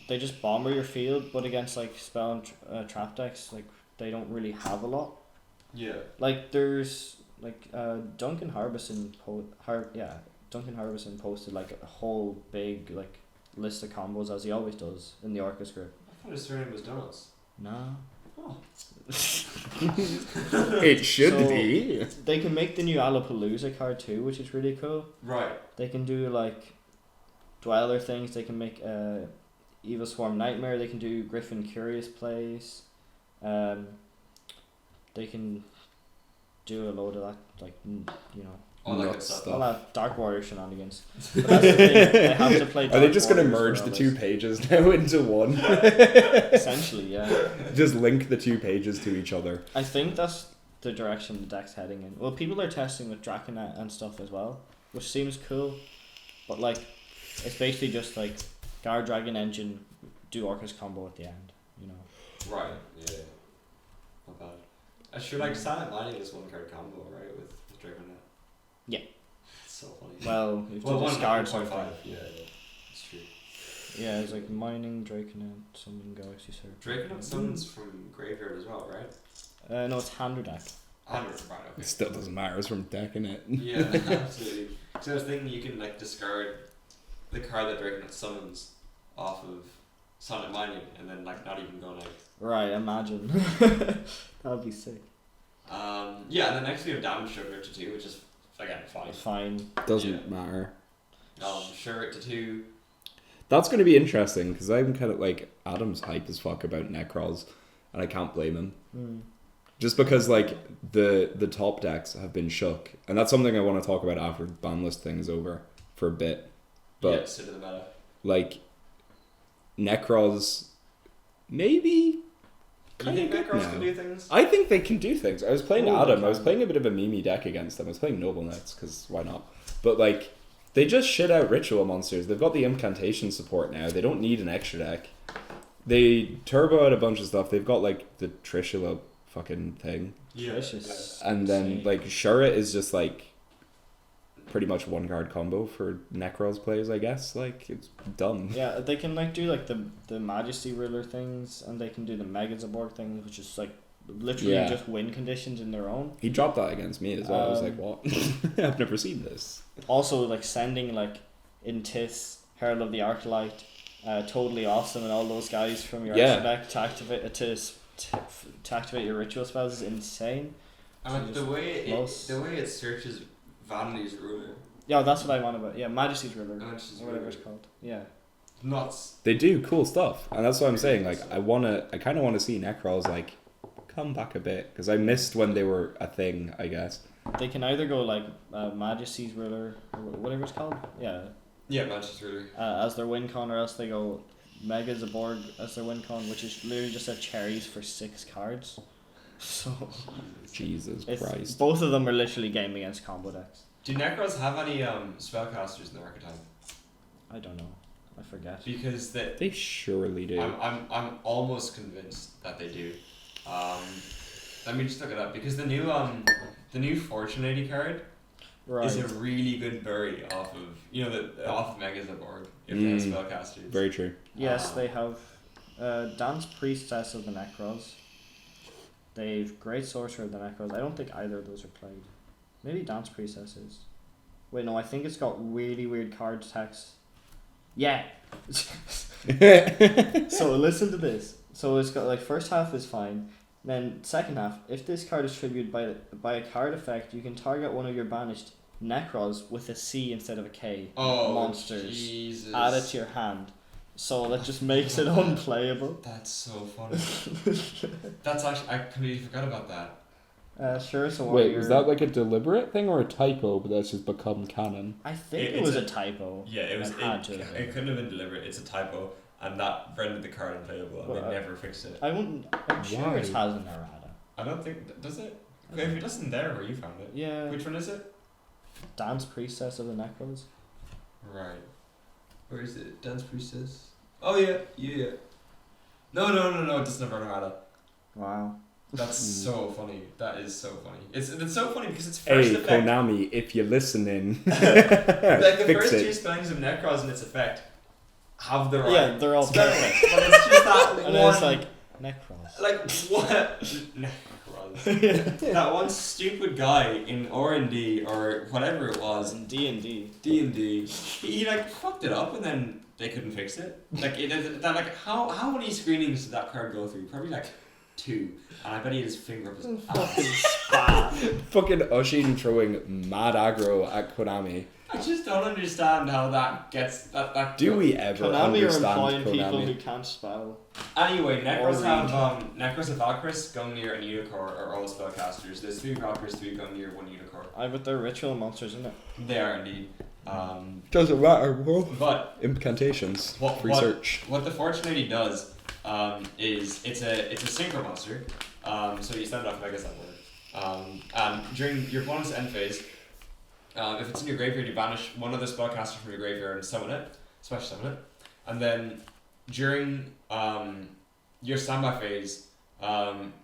they just bomber your field. But against like spell and trap decks, like they don't really have a lot. Yeah. Like there's like Duncan Harbison posted like a whole big like list of combos, as he always does in the Orcus group. I thought his surname was Donuts. Nah. Oh. It should be. They can make the new Alapalooza card too, which is really cool. Right. They can do like dweller things. They can make Evil Swarm Nightmare. They can do Griffin Curious plays. They can do a load of that, like all that good stuff. All that Dark Warrior shenanigans. But that's the thing, they have to play Dark Are they just going to Warriors merge the for two others. pages now into one? Essentially, yeah. Just link the two pages to each other. I think that's the direction the deck's heading in. Well, people are testing with Draconet and stuff as well, which seems cool. But like, it's basically just like Guard Dragon Engine, do Orcus combo at the end, Right, yeah. Not bad. I sure like Silent Mining is one card combo, right, with Draconet. Yeah. It's so funny. Well, you have to discard 1.5. something. Yeah, it's true. Yeah, it's like Mining, Draconet, Summon Galaxy Surf. Draconet summons from graveyard as well, right? No, it's Hander deck. Right, okay. It still doesn't matter. It's from decking it. Yeah, absolutely. So I was thinking you can like discard the card that Draconet summons off of Silent Mining and then like not even go like. Right, imagine. That'd be sick. Yeah, and then next we have Damage Sugar to 2, which is again fine. Fine. Doesn't matter. Sugar to 2. That's going to be interesting because I'm kind of like Adam's hype as fuck about Necrons, and I can't blame him. Just because like the top decks have been shook, and that's something I want to talk about after the Banlist thing's over for a bit. But yeah, sit in the meta. like Necrons, maybe. You think Necrons can do things? I think they can do things. I was playing Oh, Adam. they I was can. playing a bit of a Mimi deck against them. I was playing Noble Knights because why not? But like, they just shit out ritual monsters. They've got the incantation support now. They don't need an extra deck. They turbo out a bunch of stuff. They've got like the Trishula fucking thing, Delicious. and then Insane. like Shura is just like pretty much one card combo for Necros players, I guess. Like it's done. Yeah, they can like do like the Majesty Ruler things, and they can do the Megazaborg things, which is like literally just win conditions in their own. He dropped that against me as well. I was like, what? I've never seen this. Also, like sending like Intis, Herald of the Arclight, Totally Awesome, and all those guys from your extra deck to activate to activate your ritual spells is insane. And So the way close. it searches Vanity's Ruler. Yeah, that's what I want about. Yeah, Majesty's Ruler, Majesty's or whatever Ruler. it's called. Yeah. Nuts. They do cool stuff, and that's what I'm saying. Like, I kind of want to see Necrons like come back a bit because I missed when they were a thing. I guess They can either go like Majesty's Ruler, or whatever it's called. Yeah. Yeah, Majesty's Ruler. As their win con, or else they go Megazaborg as their win con, which is literally just a cherries for 6 cards. So Jesus Christ. both of them are literally game against combo decks. Do Necros have any spellcasters in the archetype? I don't know. I forget. Because They surely do. I'm almost convinced that they do. Let me just look it up because the new Fortune 80 card is a really good bury off of off of Megazaborg if they have spellcasters. Very true. Yes, they have Dance Priestess of the Necros. They've Great Sorcerer of the Necros. I don't think either of those are played. Maybe Dance Priestess is. Wait, no, I think it's got really weird card text. Yeah. So listen to this. So it's got like first half is fine. Then second half, if this card is tribute by a card effect, you can target one of your banished Necros with a C instead of a K. Monsters. Jesus. Add it to your hand. So that just makes it unplayable. That's so funny. That's actually I completely forgot about that. Sure, so Wait, was that like a deliberate thing or a typo, but that's just become canon? I think it It's was a typo. Yeah, it was. It had to have been. It couldn't have been deliberate. It's a typo, and that rendered the card unplayable, and Well, they never fixed it. I'm sure Why? it has an errata. I don't think does it. Okay, if it doesn't there where you found it. Yeah. Which one is it? Dance Priestess of the Necros. Right. Where is it? Dance Priestess. Oh yeah. No. It doesn't have errata. Wow. That's so funny. That is so funny. It's so funny because it's Hey, first effect. Konami, if you're listening, Like the fix first it. two spellings of Necros in its effect have the right. Yeah, they're all spelling, perfect. but it's just that And one. then it's like Necros. Like what? Necros. That one stupid guy in R&D or whatever it was. in D&D. D&D. He like fucked it up and then they couldn't fix it. Like how many screenings did that card go through? Probably like 2. And I bet he had his finger up his Fucking ass. spa. Fucking Ushin throwing mad aggro at Konami. I just don't understand how that gets that. Do we ever Konami are understand employing people who Konami? can't spell. Anyway, Necros Or have Necros and Valkyries, Gungnir and Unicorn are all spellcasters. There's 3 Valkyries, 3 Gungnir, 1 Unicorn. But they're ritual monsters, isn't it? They are indeed. Doesn't matter, bro. But Incantations. What- Research. what the Fortune Lady does is it's a synchro monster. So you send it off Vegas that word. And during your bonus end phase, if it's in your graveyard, you banish one of the spellcasters from your graveyard and summon it, special summon it. And then during your standby phase,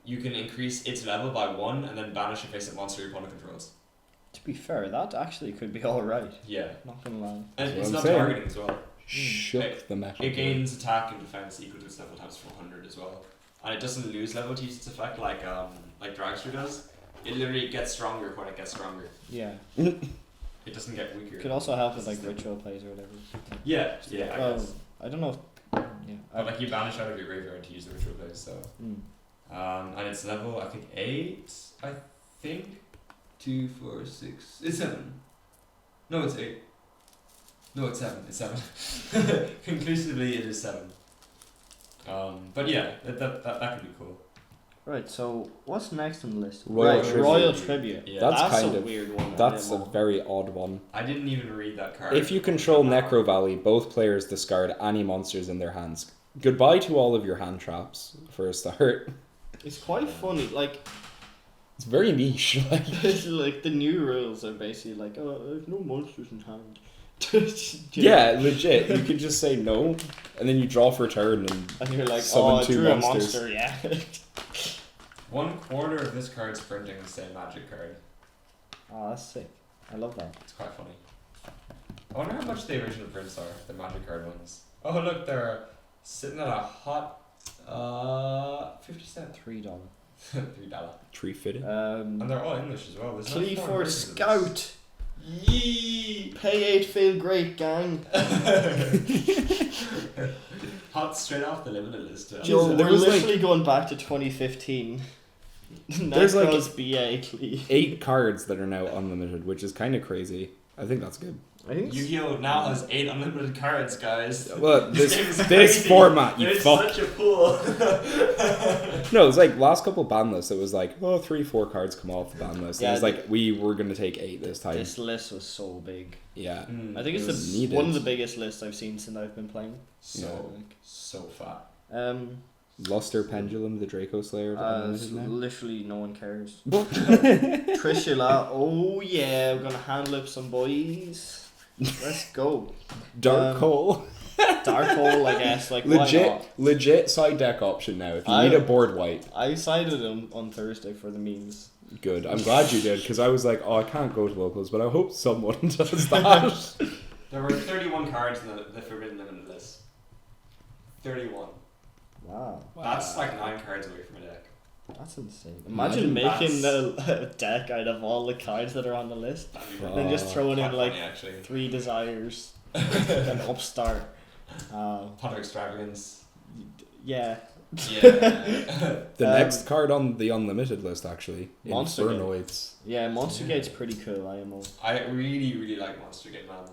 you can increase its level by 1 and then banish a face-up monster your opponent controls. To be fair, that actually could be alright. Yeah. Not gonna lie. And That's it's what not I'm saying. targeting as well. Shook the metal. It gains attack and defense equal to its level times 400 as well. And it doesn't lose level to use its effect like Dragster does. It literally gets stronger when it gets stronger. Yeah. It doesn't get weaker. Could also help with like ritual plays or whatever. Yeah, I Well, guess. I don't know if... Yeah. But like you banish out of your graveyard to use the ritual plays, so. And it's level, I think, 8, I think. 2, 4, 6. It's 7. No, it's 8. No, it's 7. It's 7. Conclusively, it is 7. But yeah, that could be cool. Right, so what's next on the list? Royal right, Tribute. Royal Tribute. Yeah. That's kind a of- weird one. That's a very odd one. I didn't even read that card. If you control Necro Valley, both players discard any monsters in their hands. Goodbye to all of your hand traps for a start. It's quite funny. Like, It's very niche. Like, like the new rules are basically like, oh, there's no monsters in hand. yeah, legit. You could just say no, and then you draw for turn, and you're like, summon oh, I 2 drew monsters. a monster, yeah. 1/4 of this card's printing the same magic card. Oh, that's sick. I love that. It's quite funny. I wonder how much the original prints are, the magic card ones. Oh look, they're sitting at a hot 50 cent. $3. $3. tree fitted. And they're all English as well. There's no Plea foreign for versions of this. Scout. Yee! Pay 8, feel great, gang. Hot straight off the limited list. Joe, there we're was, like- literally going back to 2015. There's, like, Necros beeeg. 8 cards that are now unlimited, which is kind of crazy. I think that's good. I think Yu-Gi-Oh! Now has 8 unlimited cards, guys. Well, this game is this crazy. format, you There's fuck. such a pool. No, it was like last couple ban lists. It was like 3-4 cards come off the ban list. Yeah, it was like we were gonna take 8 this time. this list was so big. Yeah, Mm, I think it's It was the needed. one of the biggest lists I've seen since I've been playing. so fat. Luster Pendulum, the Draco Slayer. Literally no one cares. Trishula, oh yeah, we're gonna hand lip some boys. Let's go. Dark Hole. Dark Hole, I guess. Like why not? legit side deck option now. If you I- need a board wipe, I sided on Thursday for the memes. good. I'm glad you did because I was like, I can't go to locals, but I hope someone does that. There were 31 cards in the Forbidden Limited list. 31. Wow, That's like 9 cards away from a deck. that's insane. Imagine making a deck out of all the cards that are on the list, That'd be Oh. then just throwing in quite like funny, actually. 3 desires, an upstart. Hunter Extravagance. Yeah. Yeah. The next card on the unlimited list actually, Monster Gate. Infernoids. Yeah, Monster Gate's pretty cool, IMO. I really, really like Monster Gate, man.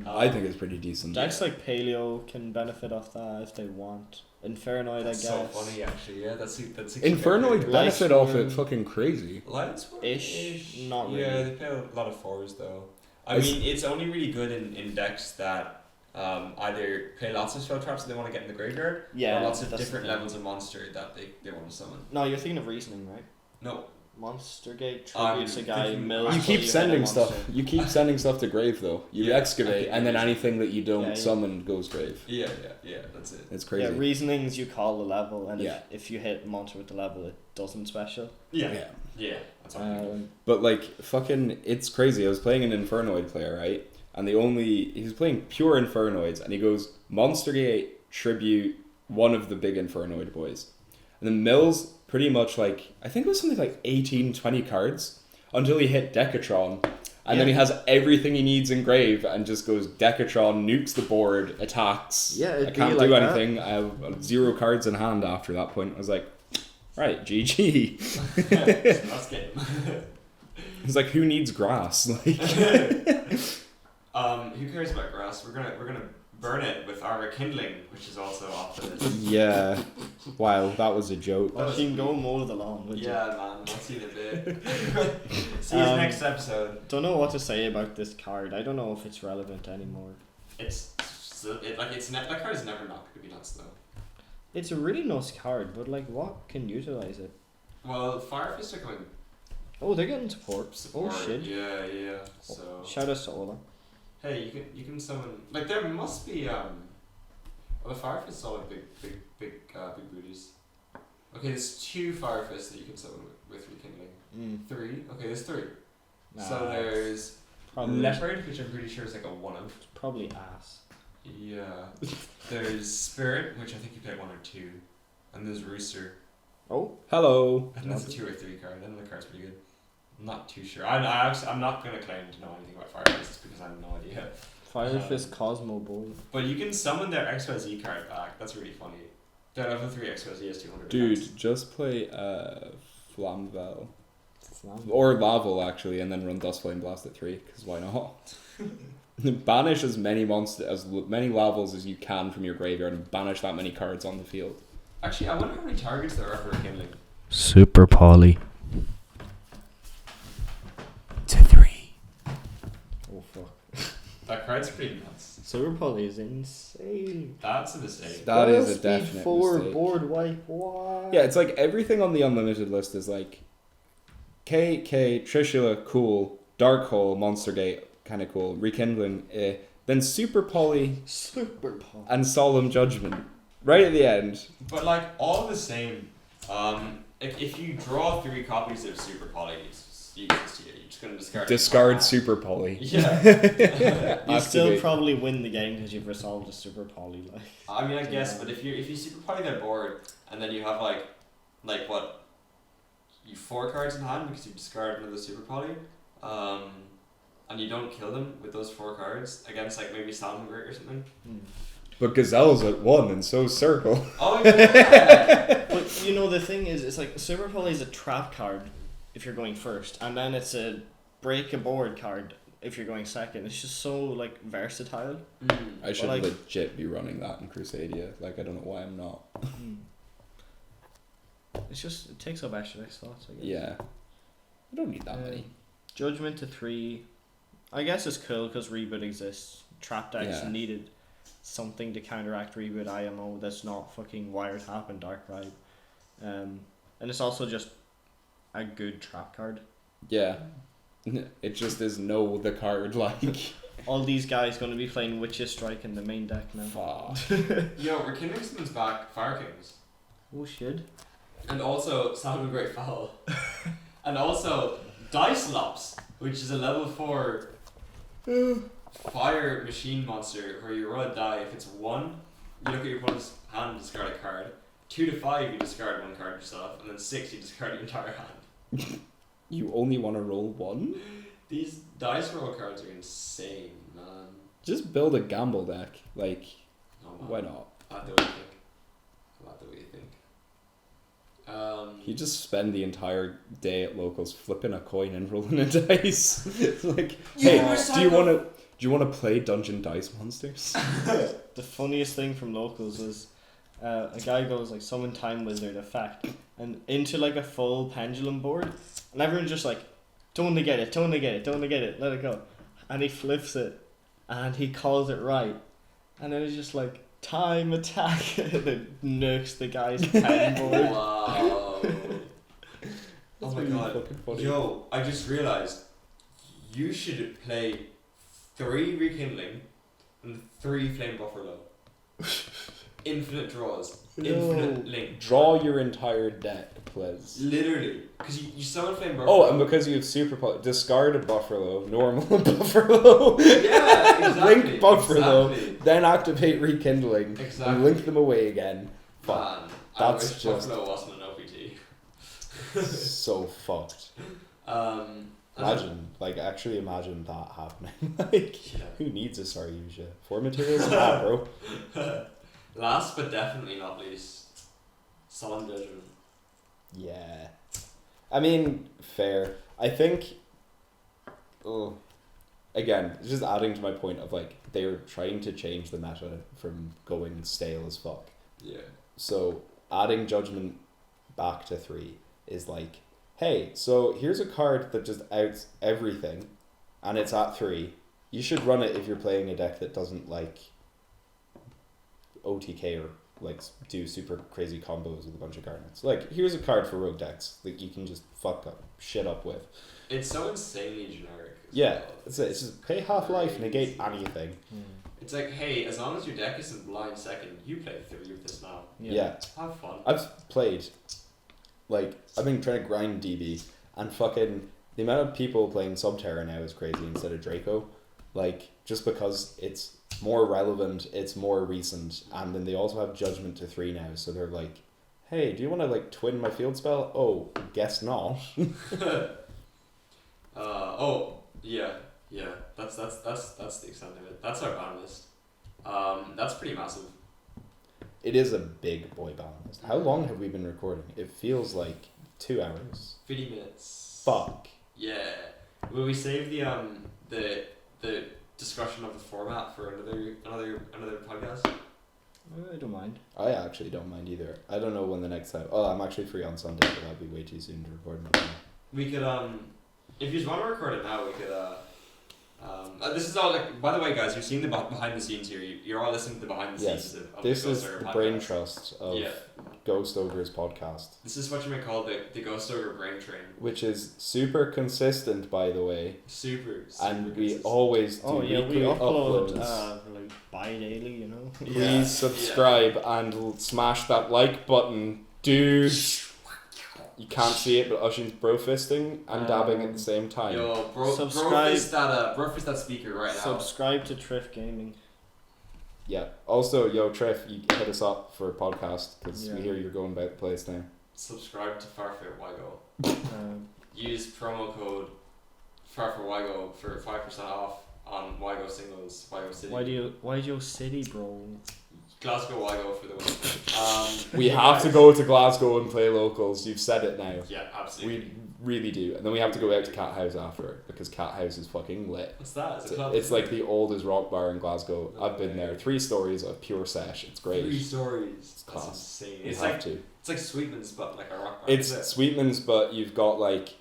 I think it's pretty decent. Decks like Paleo can benefit off that if they want. Infernoid, That's I guess. so funny, actually. Yeah, that's Infernoid Light benefit off Storm. it fucking crazy. Lightsworn Ish, not Yeah, really. they play a lot of fours though. I It's- mean, it's only really good in decks that either play lots of spell traps that they want to get in the graveyard, Yeah, or lots of that's different the thing. levels of monster that they want to summon. No, you're thinking of Reasoning, right? No, Monster Gate I'm tributes a guy, thinking- mills. You Actually, keep till hit a sending monster. stuff. You keep sending stuff to grave though. You Yeah, I excavate, think and then it is. anything that you don't Yeah, yeah. summon goes grave. yeah, that's it. It's crazy. Yeah, Reasonings you call the level, and Yeah. if you hit a monster with the level, it doesn't special. Yeah, that's what I'm thinking. But like fucking, it's crazy. I was playing an Infernoid player, right? And he was playing pure Infernoids, and he goes Monster Gate, tribute one of the big Infernoid boys, and then mills pretty much like I think it was something like 18, 20 cards until he hit Decatron, and then he has everything he needs in grave and just goes Decatron, nukes the board, attacks. Yeah, it'd I can't be do like anything. I have 0 cards in hand after that point. I was like, right, GG. That's game. He's like, who needs grass? Like, Who cares about grass? We're gonna burn it with our kindling, which is also off the list. yeah. Wow, that was a joke. Or you can go mow the lawn, would Yeah, man. I'll see you in a bit. See you next episode. you? Don't know what to say about this card. I don't know if it's relevant anymore. It's that card is never not gonna be nuts though. It's a really nice card, but like, what can utilize it? Well, Fire Fist are coming Oh, they're getting support. support. Oh shit! Yeah. So Shout out to Ola. hey, you can summon like there must be well the Fire Fists all like big booties. Okay, there's 2 Fire Fists that you can summon with rekindling. 3. Okay, there's 3. So Nah, there's probably Leopard, which I'm pretty sure is like a 1-of. probably ass. Yeah. There's Spirit, which I think you play 1 or 2. And there's Rooster. Oh, Hello. I think that's a 2 or 3 card. I think the card's pretty good. I'm not too sure. I'm not going to claim to know anything about Fire Fists because I have no idea. Fire Fist Cosmo Boy. But you can summon their XYZ card back. That's really funny. Their level 3 XYZ has 200 Dude, defense. just play Flamvel. Slam. Or Laval, actually, and then run Dustflame Blast at 3, because why not? Banish as many many Lavals as you can from your graveyard and banish that many cards on the field. Actually, I wonder how many targets there are for rekindling. Super Poly. To 3. Oh fuck. That card's pretty nuts. Super Poly is insane. That's a mistake. That is a Speed definite 4 mistake. board wipe. What? Yeah, it's like everything on the unlimited list is like KK, Trishula, cool, Dark Hole, Monster Gate, kind of cool, Rekindling, then Super Poly Super Poly. and Solemn Judgment. Right at the end. But like all the same, if you draw 3 copies of Super Poly, it's useless to you. You're just gonna discard. Discard Super Poly. Yeah. You still Activate. probably win the game because you've resolved a Super Poly. Like. I mean, I guess, but if you Super Poly their board and then you have like what, you 4 cards in hand because you discard another Super Poly, and you don't kill them with those 4 cards against like maybe Salmon or something. But Gazelle's at 1 and so Circle. Oh yeah. But you know the thing is, it's like Super Poly is a trap card if you're going first, and then it's a break a board card if you're going second. It's just so like versatile. I should like- legit be running that in Crusadia. Like, I don't know why I'm not. It's just it takes up extra slots. I guess. Yeah. I don't need that Um, many. Judgment to 3. I guess it's cool because Reboot exists. Trap decks Yeah. needed something to counteract Reboot IMO that's not fucking Wiretap and Dark Ride. And it's also just a good trap card. Yeah. It just is no the card, like. All these guys going to be playing Witch's Strike in the main deck now. Fuck. Yo, Rekindling summons back Fire Kings. Oh shit. And also Salmon Great Foul. And also Dice Lops, which is a level 4 fire machine monster where you roll a die. If it's 1, you look at your opponent's hand and discard a card. 2 to 5, you discard 1 card yourself. And then 6, you discard your entire hand. You only want to roll 1? These dice roll cards are insane, man. Just build a gamble deck. Like, Oh, man. why not? I like the way you think. I like the way you think. You just spend the entire day at locals flipping a coin and rolling a dice. It's like, hey, do Do you want to play Dungeon Dice Monsters? The funniest thing from locals was a guy goes like summon Time Wizard effect and into like a full pendulum board, and everyone's just like, don't negate it, don't negate it, don't negate it, let it go. And he flips it and he calls it right. And then it's just like, time attack, and it nukes the guy's pen board. Wow. Oh my really god. fucking funny. Yo, I just realized you should play 3 Rekindling and 3 Flame Buffalo. Infinite draws. Infinite link. Draw your entire deck, please. Literally. Because you summon Flame Buffalo. Oh, and because you have super discard a Buffalo, normal Buffalo. Yeah, exactly. Link Buffalo, Exactly. then activate Rekindling, Exactly. and link them away again. Fuck. Man, That's I wish just- Buffalo wasn't an OPT. So fucked. And Actually imagine that happening. Like, Yeah. who needs a Saryuja? 4 materials? Ah, bro. last but definitely not least, Solemn Judgment. Yeah. I mean, fair. I think... Oh. Again, just adding to my point of, like, they're trying to change the meta from going stale as fuck. Yeah. So, adding Judgment back to 3 is like, hey, so here's a card that just outs everything, and it's at 3. You should run it if you're playing a deck that doesn't, like, OTK or, like, do super crazy combos with a bunch of garnets. Like, here's a card for rogue decks that you can just fuck up shit up with. It's so insanely generic. as Yeah, well. it's just pay half-life, negate anything. It's like, hey, as long as your deck isn't blind second, you play 3 with this now. Yeah. Have fun. I've played, like, I've been trying to grind DB, and fucking, the amount of people playing Subterra now is crazy instead of Draco. Like, just because it's more relevant, it's more recent, and then they also have Judgment to 3 now, so they're like, hey, do you want to, like, twin my field spell? Oh, guess not. Yeah. That's the extent of it. That's our Banlist. That's pretty massive. It is a big boy balance. How long have we been recording? It feels like 2 hours. 50 minutes. Fuck. Yeah. Will we save the discussion of the format for another podcast? I don't mind. I actually don't mind either. I don't know when the next time... Oh, I'm actually free on Sunday, but that'd be way too soon to record my We could if you just want to record it now, we could this is all like, by the way, guys, you're seeing the behind the scenes here. You're all listening to the behind the Yes, scenes of this the is Ghost Ogre the podcast. brain trust of Yeah. Ghost Ogre's podcast, This is what you might call the Ghost Ogre brain train. which is super consistent, by the way, Super and we consistent. always do Oh yeah, we weekly upload uploads. like bi-daily, you know. Please Yeah. subscribe and smash that like button, dude. You can't see it, but Ushin's bro fisting and dabbing at the same time. Yo, bro Subscribe. fist that speaker right now. Subscribe to Triff Gaming. Yeah. Also, yo, Treff, you hit us up for a podcast because Yeah. we hear you're going about the place now. Subscribe to Farfit Wygo. Use promo code FarFitWygo for 5% off on Wygo singles, Wygo City. Why do you City, bro? Glasgow Wygo for the win. We have to go to Glasgow and play locals. You've said it now. Yeah, absolutely. We really do. And then we have to go out to Cat House after because Cat House is fucking lit. What's that? It's a It's, club. it's like the oldest rock bar in Glasgow. No I've been way. there. 3 stories of pure sesh. It's great. 3 stories. That's class. insane. You It's have like to. it's like Sweetman's, but like a rock bar. It's is it? Sweetman's, but you've got like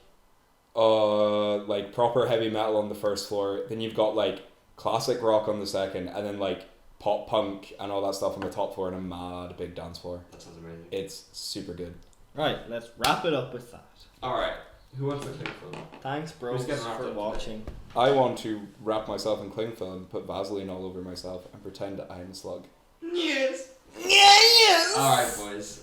proper heavy metal on the first floor. Then you've got like classic rock on the second, and then like pop punk and all that stuff on the top floor, and a mad big dance floor. That sounds amazing. It's super good. Right, let's wrap it up with that. All right. Who wants to click for them? Thanks, bros, Who's getting wrapped for up watching. I want to wrap myself in cling film, put Vaseline all over myself, and pretend that I'm a slug. Yes. Yes. All right, boys.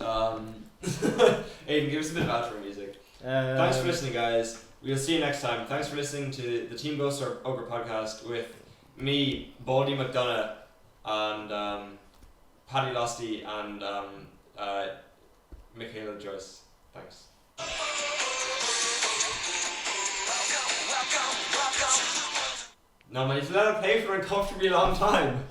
Aiden, give us a bit of outro music. Thanks for listening, guys. We'll see you next time. Thanks for listening to the Team Ghost Ogre podcast with me, Baldy McDonough, and Paddy Losty, and Michaela Joyce. Thanks. No, man, you've let it play for an uncomfortably long time.